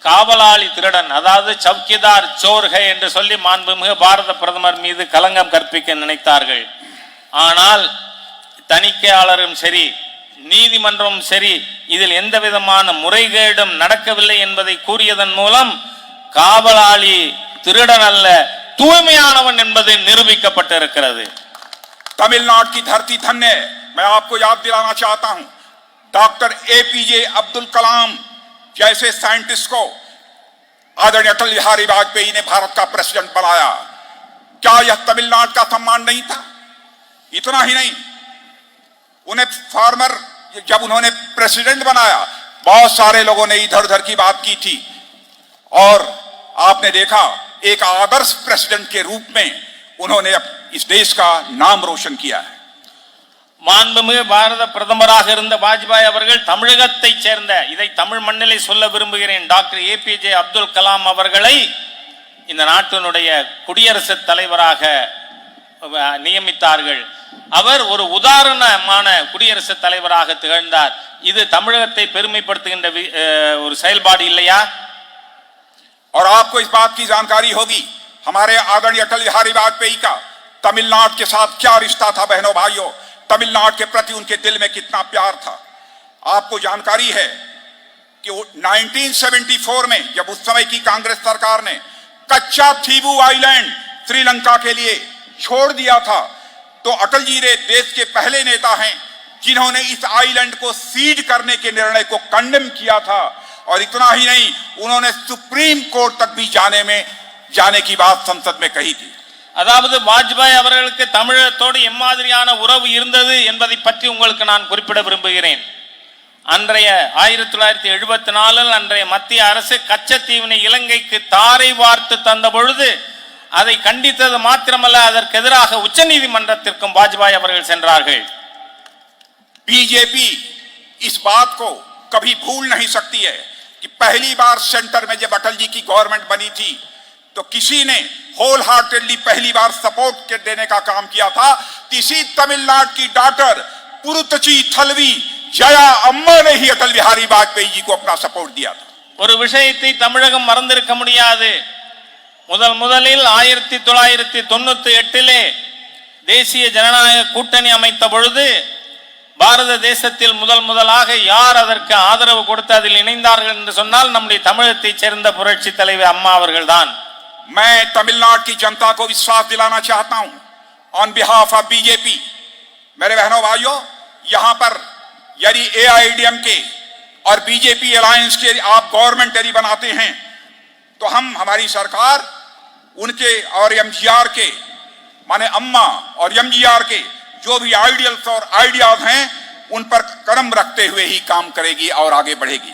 காவலாளி திருடன், அதாவது சவுக்கிதார் சோர்கை என்று சொல்லி மாண்புமிகு பாரத பிரதமர் மீது கலங்கம் கற்பிக்க நினைத்தார்கள். ஆனால் தணிக்கையாளரும் சரி, நீதிமன்றமும் சரி, இதில் எந்த விதமான முறைகேடும் நடக்கவில்லை என்பதை கூறியதன் மூலம் காவலாளி திருடன் அல்ல, தூய்மையானவன் என்பது நிரூபிக்கப்பட்டிருக்கிறது. तमिलनाडु की धरती धन्य है। मैं आपको याद दिलाना चाहता हूं, डॉक्टर एपीजे अब्दुल कलाम जैसे साइंटिस्ट को आदरणीय अटल बिहारी वाजपेयी ने भारत का प्रेसिडेंट बनाया। क्या यह तमिलनाडु का सम्मान नहीं था? इतना ही नहीं, उन्हें फार्मर जब उन्होंने प्रेसिडेंट बनाया, बहुत सारे लोगों ने इधर उधर की बात की थी, और आपने देखा एक आदर्श प्रेसिडेंट के रूप में उन्होंने इस देश का नाम रोशन किया है। மாண்புமிகு பாரத பிரதமராக இருந்த வாஜ்பாய் அவர்கள் தமிழகத்தை சேர்ந்த, இதை தமிழ் மண்ணிலே சொல்ல விரும்புகிறேன், டாக்டர் ஏபிஜே அப்துல் கலாம் அவர்களை இந்த நாட்டினுடைய குடியரசுத் தலைவராக நியமித்தார்கள். அவர் ஒரு உதாரணமான குடியரசுத் தலைவராக திகழ்ந்தார். இது தமிழகத்தை பெருமைப்படுத்துகின்ற ஒரு செயல்பாடு இல்லையா? और आपको इस बात की जानकारी होगी, हमारे आदरणीय अटल बिहारी वाजपेयी का तमिलनाडु के साथ क्या रिश्ता था बहनों भाइयों। तमिलनाडु के प्रति उनके दिल में कितना प्यार था। आपको जानकारी है कि 1974 में जब उस समय की कांग्रेस सरकार ने कच्चा थीवू आइलैंड श्रीलंका के लिए छोड़ दिया था, तो अटल जी ने देश के पहले नेता हैं जिन्होंने इस आइलैंड को सीड करने के निर्णय को कंडेम किया था। और इतना ही नहीं, उन्होंने सुप्रीम कोर्ट तक भी जाने की बात संसद में कही थी। அதாவது வாஜ்பாய் அவர்களுக்கு தமிழகத்தோடு எம்மாதிரியான உறவு இருந்தது என்பதை பற்றி உங்களுக்கு நான் குறிப்பிட விரும்புகிறேன். அன்றைய 1974 அன்றைய மத்திய அரசு கச்சத்தீவினை இலங்கைக்கு தாரை வார்த்து தந்த பொழுது அதை கண்டித்தது மாத்திரமல்ல, அதற்கு எதிராக உச்சநீதிமன்றத்திற்கும் வாஜ்பாய் அவர்கள் சென்றார்கள். बीजेपी इस बात को कभी भूल नहीं सकती है कि पहली बार सेंटर में जब अटल जी की गवर्नमेंट बनी थी, तो किसी ने होल हार्टेडली पहली बार सपोर्ट देने का काम किया था। इसी तमिलनाडु की डॉक्टर पुरुतची थलवी जया अम्मा ने ही अटल बिहारी वाजपेयी जी को अपना सपोर्ट दिया था। ஒரு விஷயத்தை தமிழகம் மறந்திருக்க முடியாது. முதலில் 1998 தேசிய ஜனநாயக கூட்டணி அமைத்த பொழுது பாரத தேசத்தில் முதலாக யார் அதற்கு ஆதரவு கொடுத்து அதில் இணைந்தார்கள் என்று சொன்னால் நம்முடைய தமிழகத்தைச் சேர்ந்த புரட்சி தலைவர் அம்மா அவர்கள்தான். मैं तमिलनाडु की जनता को विश्वास दिलाना चाहता हूं ऑन बिहाफ ऑफ बीजेपी। मेरे बहनों भाइयों, यहां पर यदि एआईएडीएमके और बीजेपी अलायंस के आप गवर्नमेंट यदि बनाते हैं, तो हमारी सरकार उनके और एमजीआर के, माने अम्मा और एमजीआर के जो भी आइडियल्स और आइडियाज हैं, उन पर कदम रखते हुए ही काम करेगी और आगे बढ़ेगी।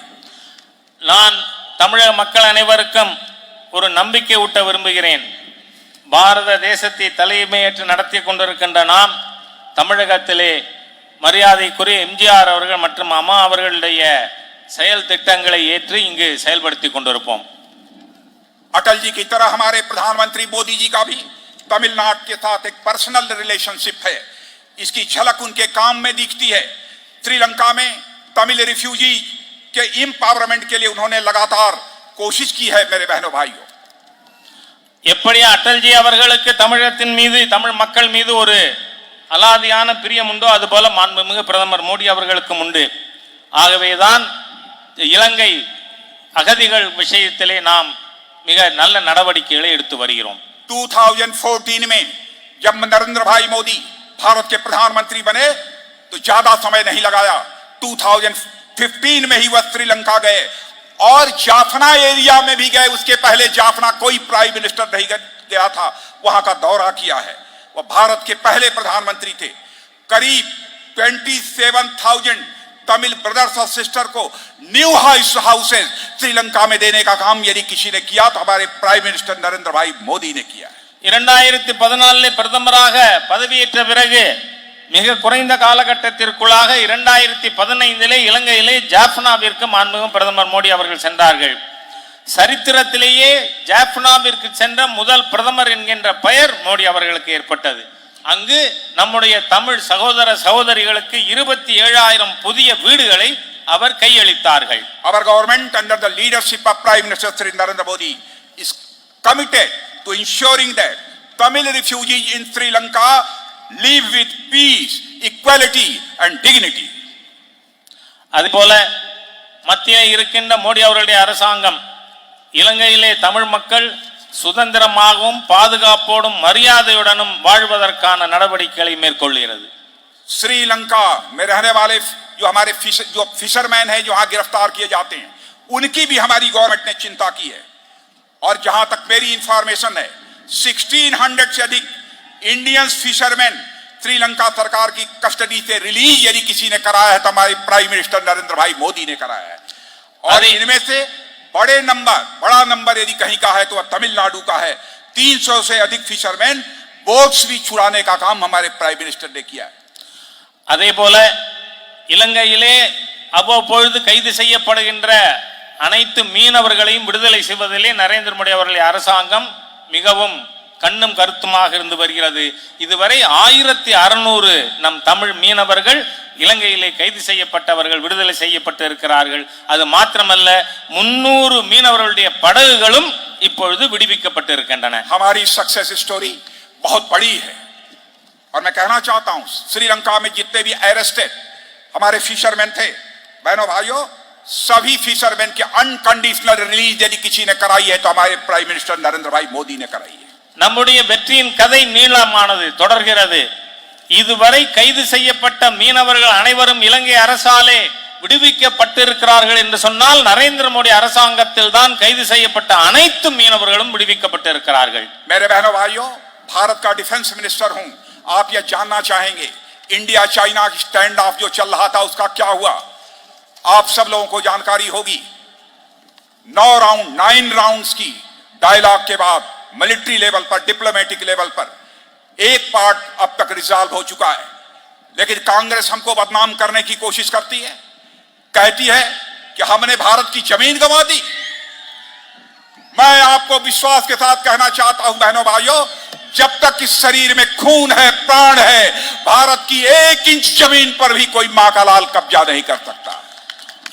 நான் தமிழக மக்கள் அனைவருக்கும் ஒரு நம்பிக்கை ஊட்ட விரும்புகிறேன். பாரத தேசத்தை தலைமையேற்று நடத்தி கொண்டிருக்கின்ற நாம் தமிழகத்திலே மரியாதைக்குரிய எம்ஜிஆர் அவர்கள் மற்றும் அம்மா அவர்களுடைய செயல் திட்டங்களை ஏற்று இங்கு செயல்படுத்தி கொண்டிருப்போம். अटल जी की तरह हमारे प्रधानमंत्री मोदी जी का भी तमिलनाडु के साथ एक पर्सनल रिलेशनशिप है। इसकी झलक उनके काम में दिखती है। श्रीलंका में तमिल रिफ्यूजी के एम्पावरमेंट के लिए उन्होंने लगातार कोशिश की है। मेरे बहनों भाइयों, எப்படி அட்டல்ஜி அவர்களுக்கு தமிழகத்தின் மீது, தமிழ் மக்கள் மீது ஒரு அலாதியான பிரியம் உண்டோ, அதுபோல மாண்புமிகு பிரதமர் மோடி அவர்களுக்கும் உண்டு. ஆகவேதான் இலங்கை அகதிகள் விஷயத்திலே நாம் மிக நல்ல நடவடிக்கைகளை எடுத்து வருகிறோம். 2014 में जब नरेंद्र भाई मोदी भारत के प्रधानमंत्री बने तो ज्यादा समय नहीं लगाया, 2015 में ही वह श्रीलंका गए और जाफना एरिया में भी गए। उसके पहले जाफना कोई प्राइम मिनिस्टर नहीं गया था, वहां का दौरा किया है। वह भारत के पहले प्रधानमंत्री थे। करीब 27,000 तमिल ब्रदर्स और सिस्टर को न्यू हाउसेस श्रीलंका में देने का काम यदि किसी ने किया तो हमारे प्राइम मिनिस्टर नरेंद्र भाई मोदी ने किया है। 2014 பிரதமராக பதவியேற்ற பிறகு மிக குறைந்த காலகட்டத்திற்குள்ளாக 2015 இலங்கையிலே ஜாஃப்னாவிற்கு மாண்புமிகு பிரதமர் மோடி அவர்கள் சென்றார்கள். சரித்திரத்திலேயே ஜாஃப்னாவிற்கு சென்ற முதல் பிரதமர் என்கின்ற பெயர் மோடி அவர்களுக்கு ஏற்பட்டது. அங்கு நம்முடைய தமிழ் சகோதர சகோதரிகளுக்கு 27,000 புதிய வீடுகளை அவர் கையளித்தார்கள். Our government under the leadership of Prime Minister Shri Narendra Modi is committed to ensuring that Tamil refugees in Sri Lanka live with peace, equality and dignity. அதுபோல மத்திய இருக்கின்ற மோடி அவர்களுடைய அரசாங்கம் இலங்கையிலே தமிழ் மக்கள் சுதந்திரமாகவும் பாதுகாப்போடும் மரியாதையுடனும் வாழ்வதற்கான நடவடிக்கைகளை மேற்கொள்கிறது. श्रीलंका में रहने वाले जो हमारे फिशरमैन हैं जो वहां गिरफ्तार किए जाते हैं, उनकी भी हमारी गवर्नमेंट ने चिंता की है। और जहां तक मेरी इंफॉर्मेशन है 1600 से अधिक इंडियन फिशरमैन श्रीलंका सरकार की कस्टडी से रिलीज यदि किसी ने कराया है तो हमारे प्राइम मिनिस्टर नरेंद्र भाई मोदी ने कराया है। और इनमें से बड़ा नंबर यदि कहीं का है तो वह तमिलनाडु का है। 300 से अधिक फिशरमैन बोट्स भी छुड़ाने का काम हमारे प्राइम मिनिस्टर ने किया है। அதே போல இலங்கையிலே அவ்வப்பொழுது கைது செய்யப்படுகின்ற அனைத்து மீனவர்களையும் விடுதலை செய்வதிலே நரேந்திர மோடி அவர்களுடைய அரசாங்கம் மிகவும் கண்ணும் கருத்துமாக இருந்து வருகிறது. இதுவரை 1600 நம் தமிழ் மீனவர்கள் இலங்கையிலே கைது செய்யப்பட்டவர்கள் விடுதலை செய்யப்பட்டு இருக்கிறார்கள். அது மாத்திரமல்ல 300 மீனவர்களுடைய படகுகளும் இப்பொழுது விடுவிக்கப்பட்டு இருக்கின்றன. हमारी सक्सेस स्टोरी बहुत बड़ी है और मैं कहना चाहता हूं श्रीलंका में जितने भी अरेस्टेड हमारे फिशरमैन थे, बहनों भाइयों, सभी फिशरमैन के अनकंडीशनल रिलीज यदि किसी ने कराई है तो हमारे प्राइम मिनिस्टर नरेंद्र भाई मोदी ने कराई है। நம்முடைய வெற்றியின் கதை நீளமானது தொடர்கிறது. இதுவரை கைது செய்யப்பட்ட மீனவர்கள் அனைவரும் இலங்கை அரசாலே விடுவிக்கப்பட்டிருக்கிறார்கள் என்று சொன்னால் நரேந்திர மோடி அரசாங்கத்தில் தான் கைது செய்யப்பட்ட அனைத்து மீனவர்களும் விடுவிக்கப்பட்டிருக்கிறார்கள். मेरे बहनों भाइयों, भारत का डिफेंस मिनिस्टर हूं, आप यह जानना चाहेंगे इंडिया चाइना की स्टैंड ऑफ जो चल रहा था उसका क्या हुआ। आप सब लोगों को जानकारी होगी 9 राउंड्स की डायलॉग के बाद मिलिट्री लेवल पर डिप्लोमेटिक लेवल पर एक पार्ट अब तक रिजॉल्व हो चुका है। लेकिन कांग्रेस हमको बदनाम करने की कोशिश करती है, कहती है कि हमने भारत की जमीन गंवा दी। मैं आपको विश्वास के साथ कहना चाहता हूं बहनों भाइयों, जब तक इस शरीर में खून है, प्राण है, भारत की 1 इंच जमीन पर भी कोई मां का लाल कब्जा नहीं कर सकता।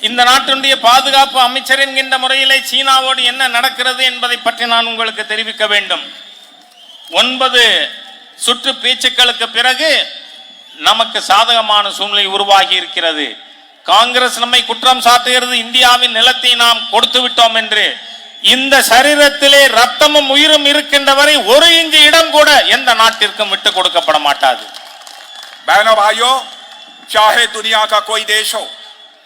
இந்த நாட்டினுடைய பாதுகாப்பு அமைச்சர் என்கின்ற முறையிலே சீனாவோடு என்ன நடக்கிறது என்பதை பற்றி நான் உங்களுக்கு தெரிவிக்க வேண்டும். 9 சுற்று பேச்சுக்களுக்கு பிறகு நமக்கு சாதகமான சூழ்நிலை உருவாகி இருக்கிறது. காங்கிரஸ் நம்மை குற்றம் சாட்டுகிறது இந்தியாவின் நிலத்தை நாம் கொடுத்து விட்டோம் என்று. இந்த சரீரத்திலே ரத்தமும் உயிரும் இருக்கின்ற வரை 1 இன்ச் இடம் கூட எந்த நாட்டிற்கும் விட்டு கொடுக்கப்பட மாட்டாது. बहनों भाइयों, चाहे दुनिया का कोई देश हो,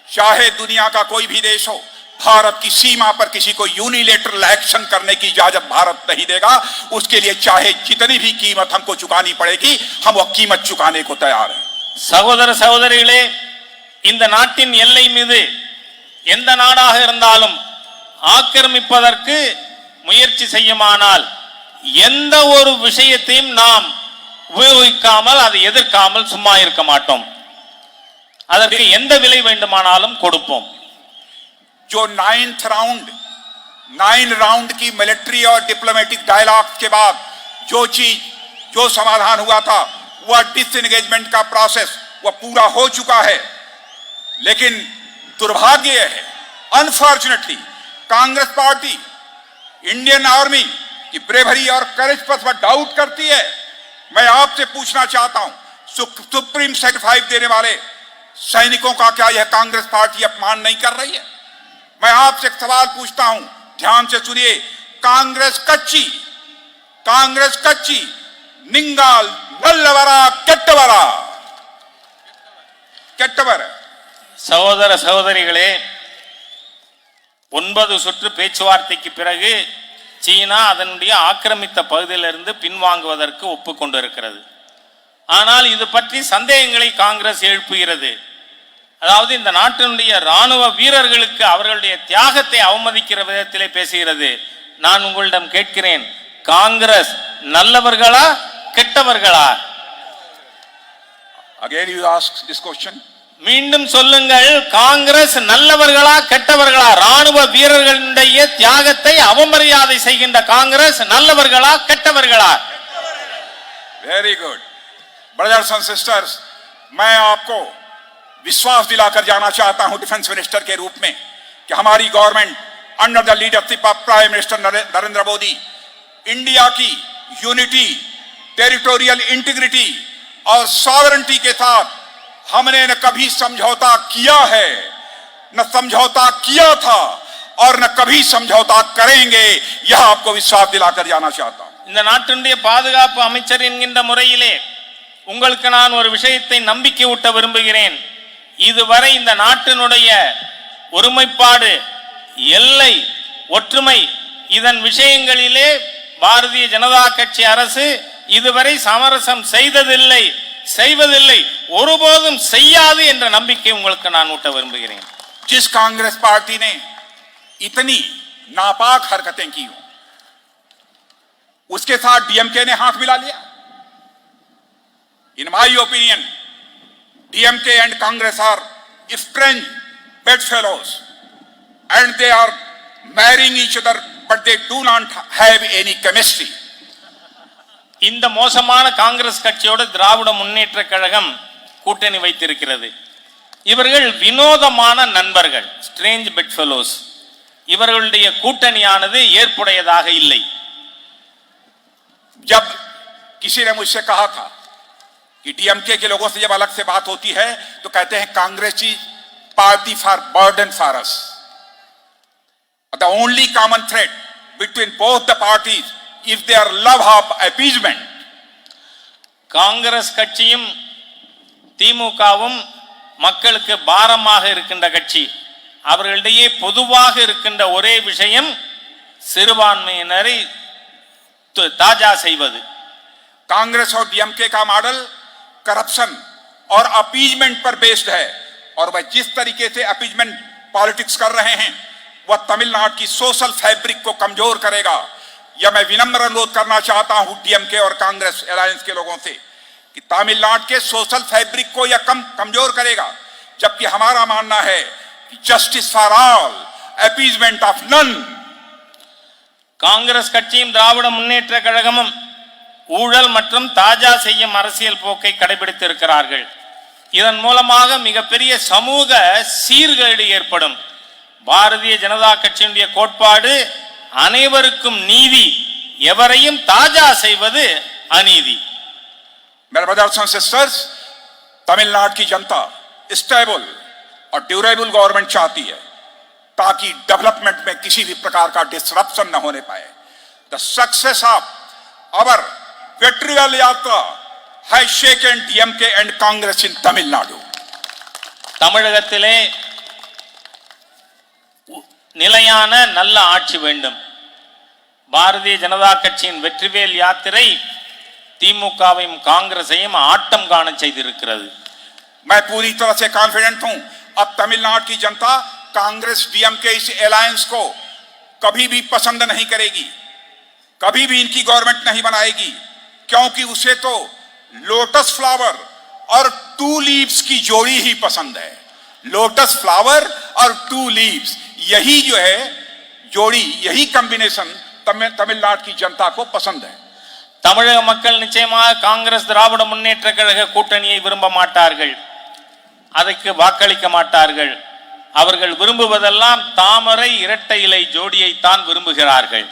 चाहे दुनिया का कोई भी देश हो, भारत की सीमा पर किसी को यूनिलेटरल एक्शन करने की इजाजत भारत नहीं देगा। उसके लिए चाहे जितनी भी कीमत हमको चुकानी पड़ेगी, हम वो कीमत चुकाने को तैयार हैं। சகோதர சகோதரிகளே, இந்த நாட்டின் எல்லை மீது எந்த நாடாக இருந்தாலும் ஆக்கிரமிப்பதற்கு முயற்சி செய்யுமானால் எந்த ஒரு விஷயத்தையும் நாம் உபயோகிக்காமல் அதை எதிர்க்காமல் சும்மா இருக்க மாட்டோம். அதற்கு எந்த விலை வேண்டுமானாலும் கொடுப்போம். जो 9 राउंड की मिलिट्री और डिप्लोमेटिक डायलॉग के बाद जो समाधान हुआ था वह डिसएंगेजमेंट का प्रोसेस वह पूरा हो चुका है। लेकिन दुर्भाग्य है, unfortunately Congress party Indian army की ब्रेवरी और करेज पर डाउट करती है। मैं आपसे पूछना चाहता हूं, सुप्रीम सेक्रीफाइस देने वाले सैनिकों का क्या यह कांग्रेस पार्टी अपमान नहीं कर रही है? मैं आपसे एक सवाल पूछता हूं, ध्यान से सुनिए। कांग्रेस कच्ची निंगाल नल्लवरा केट्टवरा केट्टवर சகோதர சகோதரிகளே, 9 சுற்று பேச்சுவார்த்தைக்கு பிறகு சீனா அதனுடைய ஆக்கிரமித்த பகுதியிலிருந்து பின்வாங்குவதற்கு ஒப்புக்கொண்டிருக்கிறது. ஆனால் இது பற்றி சந்தேகங்களை காங்கிரஸ் எழுப்புகிறது. அதாவது இந்த நாட்டினுடைய ராணுவ வீரர்களுக்கு அவர்களுடைய தியாகத்தை அவமதிக்கிற விதத்திலே பேசுகிறது. நான் உங்களிடம் கேட்கிறேன், Congress நல்லவர்களா கெட்டவர்களா? Again you ask this question. மீண்டும் சொல்லுங்கள், காங்கிரஸ் நல்லவர்களா கெட்டவர்களா? ராணுவ வீரர்களுடைய தியாகத்தை அவமரியாதை செய்கின்ற Congress நல்லவர்களா கெட்டவர்களா? Very good. Brothers and sisters, मैं आपको विश्वास दिलाकर जाना चाहता हूं डिफेंस मिनिस्टर के रूप में कि हमारी government under the leadership of prime minister Narendra Modi India की यूनिटी, टेरिटोरियल इंटीग्रिटी और सॉवरेंटी के साथ हमने न कभी समझौता किया है, न समझौता किया था और न कभी समझौता करेंगे. यह आपको विश्वास दिलाकर जाना चाहता हूं. இந்த நாட்டினுடைய பாதுகாப்பு அமைச்சர் என்கின்ற முறையிலே உங்களுக்கு நான் ஒரு விஷயத்தை நம்பிக்கை ஊட்ட விரும்புகிறேன். இதுவரை இந்த நாட்டினுடைய ஒருமைப்பாடு, எல்லை, ஒற்றுமை இதன் விஷயங்களிலே பாரதிய ஜனதா கட்சி அரசு இதுவரை சமரசம் செய்ததில்லை, செய்வதில்லை, ஒருபோதும் செய்யாது என்ற நம்பிக்கை உங்களுக்கு நான் ஊட்ட விரும்புகிறேன். जिस कांग्रेस पार्टी ने इतनी नापाक हरकतें की हो उसके साथ डीएमके ने हाथ मिला लिया. In my opinion DMK and Congress are strange bedfellows and they are marrying each other but they do not have any chemistry. இந்த மோசமான காங்கிரஸ் கட்சியோடு திராவிட முன்னேற்ற கழகம் கூட்டணி வைத்திருக்கிறது. இவர்கள் வினோதமான நண்பர்கள், ஸ்ட்ரேஞ்ச் பெட்ஃபெலோஸ். இவர்களுடைய கூட்டணியானது ஏற்புடையதாக இல்லை. जब किसी ने मुझसे कहा था कि डीएमके के लोगों से जब अलग से बात होती है तो कहते हैं कांग्रेस की party for burden for us. The only common thread between both the parties is their love of appeasement. Congress கட்சியும் திமுகவும் மக்களுக்கு பாரமாக இருக்கின்ற கட்சி. அவர்களிடையே பொதுவாக இருக்கின்ற ஒரே விஷயம் சிறுபான்மையினரை தாஜா செய்வது. कांग्रेस और डीएमके का मॉडल करप्शन और अपीजमेंट पर बेस्ड है और वह जिस तरीके से अपीजमेंट पॉलिटिक्स कर रहे हैं वह तमिलनाडु की सोशल फैब्रिक को कमजोर करेगा. यह मैं विनम्र अनुरोध करना चाहता हूं डीएमके और कांग्रेस अलायंस के लोगों से कि तमिलनाडु के सोशल फैब्रिक को यह कमजोर करेगा. जबकि हमारा मानना है कि justice for all, appeasement of none. Congress கட்சியும் திராவிட முன்னேற்ற கழகமும் ஊழல் மற்றும் தாஜா செய்யும் அரசியல் போக்கை கடைபிடித்து இருக்கிறார்கள். இதன் மூலமாக மிகப்பெரிய சமூக சீர்கேடு ஏற்படும். பாரதிய ஜனதா கட்சியினுடைய கோட்பாடு அனைவருக்கும் நீதி, எவரையும் தாஜா செய்வது அநீதி. मेरे ब्रदर्स एंड सिस्टर्स, तमिलनाडु की जनता स्टेबल और ड्यूरेबल गवर्नमेंट चाहती है ताकि डेवलपमेंट में किसी भी प्रकार का डिसरप्शन न होने पाए. द सक्सेस ऑफ आवर पेट्रियल yatra has shaken DMK and Congress in Tamil. தமிழகத்திலே நிலையான நல்ல ஆட்சி வேண்டும். பாரதிய ஜனதா கட்சியின் வெற்றிவேல் யாத்திரை திமுகவையும் காங்கிரஸையும் ஆட்டம் காண செய்திருக்கிறது. मैं पूरी तरह से कॉन्फिडेंट हूं अब तमिलनाडु की जनता कांग्रेस डीएमके इस अलायंस को कभी भी पसंद नहीं करेगी, कभी भी इनकी गवर्नमेंट नहीं बनाएगी, क्योंकि उसे तो लोटस फ्लावर और टू लीव्स की जोड़ी ही पसंद है. लोटस फ्लावर और टू लीव्स, यही जो है जोड़ी, यही कॉम्बिनेशन तमिलनाडु की जनता को पसंद है. தமிழக மக்கள் நிச்சயமாக காங்கிரஸ் திராவிட முன்னேற்ற கழக கூட்டணியை விரும்ப மாட்டார்கள், அதற்கு வாக்களிக்க மாட்டார்கள். அவர்கள் விரும்புவதெல்லாம் தாமரை இரட்டை இலை ஜோடியை தான் விரும்புகிறார்கள்.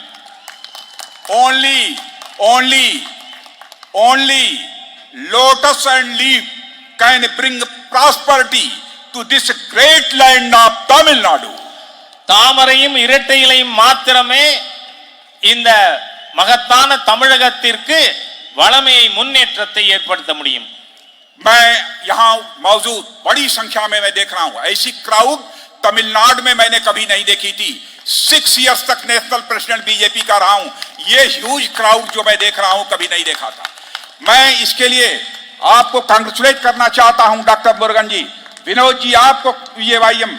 Only lotus and leaf can bring prosperity to this great land of Tamil Nadu. தாமரையும் இரட்டை இலையும் மாத்திரமே இந்த மகத்தான தமிழகத்திற்கு வளமையை முன்னேற்றத்தை ஏற்படுத்த முடியும். मैं यहाँ मौजूद बड़ी संख्या में मैं देख रहा हूं, ऐसी क्राउड तमिलनाडु में मैंने कभी नहीं देखी थी। 6 इयर्स तक नेशनल प्रेसिडेंट बीजेपी का रहा हूं, ये ह्यूज क्राउड जो मैं देख रहा हूं कभी नहीं देखा था। मैं इसके लिए आपको कांग्रेचुलेट करना चाहता हूं, डॉक्टर मुरुगन जी, विनोद जी, आपको VAYM,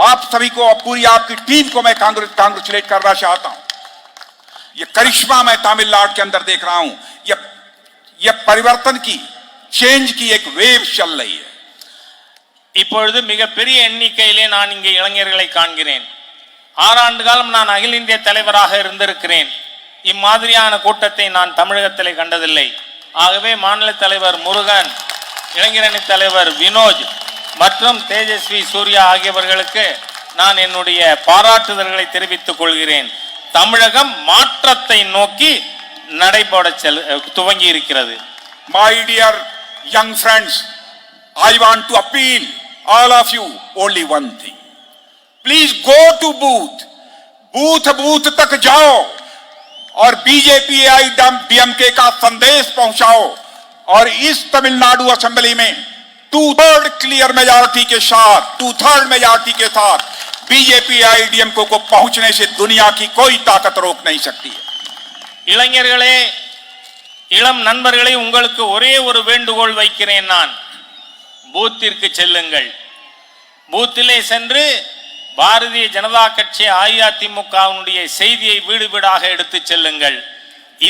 आप सभी को, पूरी आपकी टीम को मैं कांग्रेचुलेट करना चाहता हूं। ये करिश्मा मैं तमिलनाडु के अंदर देख रहा हूं, ये परिवर्तन की, चेंज की एक वेव चल रही है। இப்பொழுது மிகப்பெரிய எண்ணிக்கையிலே நான் இங்கே இளைஞர்களை காண்கிறேன். 6 ஆண்டு காலம் நான் அகில இந்திய தலைவராக இருந்திருக்கிறேன். இம்மாதிரியான கூட்டத்தை நான் தமிழகத்திலே கண்டதில்லை. ஆகவே மாநில தலைவர் முருகன், இளைஞரணி தலைவர் வினோஜ் மற்றும் தேஜஸ்வி சூர்யா ஆகியவர்களுக்கு நான் என்னுடைய பாராட்டுதல்களை தெரிவித்துக் கொள்கிறேன். தமிழகம் மாற்றத்தை நோக்கி நடைபோட துவங்கி இருக்கிறது. My dear young friends, I want to appeal all of you only one thing. Please go to booth तक जाओ और बीजेपी DMK का संदेश पहुंचाओ और इस तमिलनाडु असेंबली में 2/3 क्लियर मेजॉरिटी के साथ बीजेपी DMK को पहुंचने से दुनिया की कोई ताकत रोक नहीं सकती है। இளைஞர்களே, இளம் நண்பர்களே, உங்களுக்கு ஒரே ஒரு வேண்டுகோள் வைக்கிறேன். நான் பூத்திற்கு செல்லுங்கள். பூத்திலே சென்று பாரதிய ஜனதா கட்சி அஇஅதிமுகவுடைய செய்தியை வீடு வீடாக எடுத்து செல்லுங்கள்.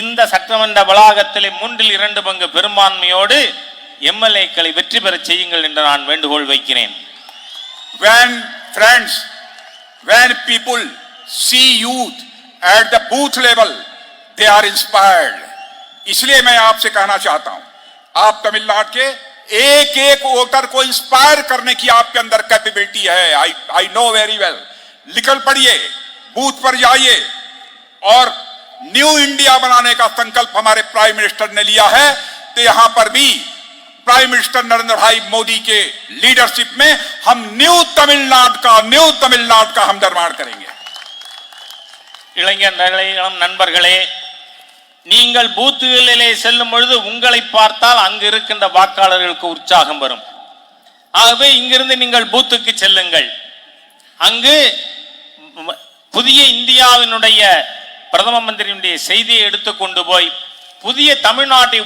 இந்த சட்டமன்ற வளாகத்திலே 2/3 பங்கு பெரும்பான்மையோடு MLA-க்களை வெற்றி பெற செய்யுங்கள் என்று நான் வேண்டுகோள் வைக்கிறேன். When people see youth at the booth level, they are inspired. इसलिए मैं आपसे कहना चाहता हूं, आप तमिलनाडु के एक वोटर को इंस्पायर करने की आपके अंदर कैपेबिलिटी है। I know very well. निकल पड़िए, बूथ पर जाइए और न्यू इंडिया बनाने का संकल्प हमारे प्राइम मिनिस्टर ने लिया है, तो यहां पर भी प्राइम मिनिस्टर नरेंद्र भाई मोदी के लीडरशिप में हम न्यू तमिलनाडु का हम निर्माण करेंगे। இளைஞர்களே, இளம் நண்பர்களே, நீங்கள் பூத்துகளிலே செல்லும் பொழுது உங்களை பார்த்தால் அங்கு இருக்கின்ற வாக்காளர்களுக்கு உற்சாகம் வரும். ஆகவே இங்கிருந்து நீங்கள் பூத்துக்கு செல்லுங்கள். அங்கு புதிய இந்தியாவினுடைய பிரதம மந்திரியினுடைய செய்தியை எடுத்துக்கொண்டு போய் புதிய தமிழ்நாட்டை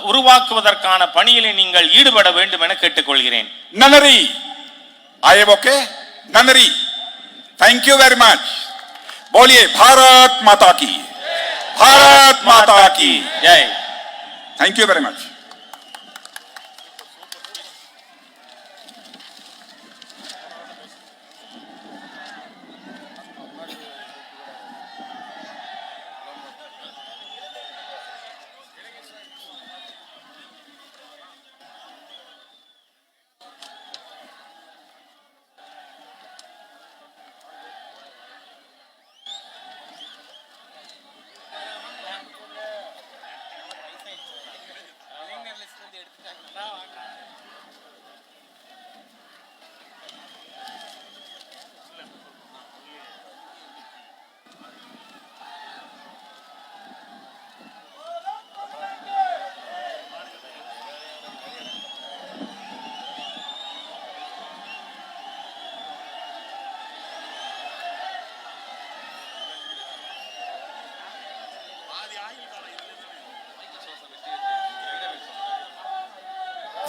உருவாக்குவதற்கான பணியிலே நீங்கள் ஈடுபட வேண்டும் என கேட்டுக்கொள்கிறேன். Nanari, I am okay. Nanari, thank you very much. बोलिए भारत माता की, भारत माता की जय. Thank you very much.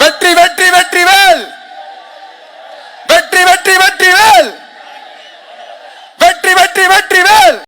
வெற்றி வெற்றி வெற்றிவேல், வெற்றி வெற்றி வெற்றிவேல், வெற்றி வெற்றி வெற்றிவேல்.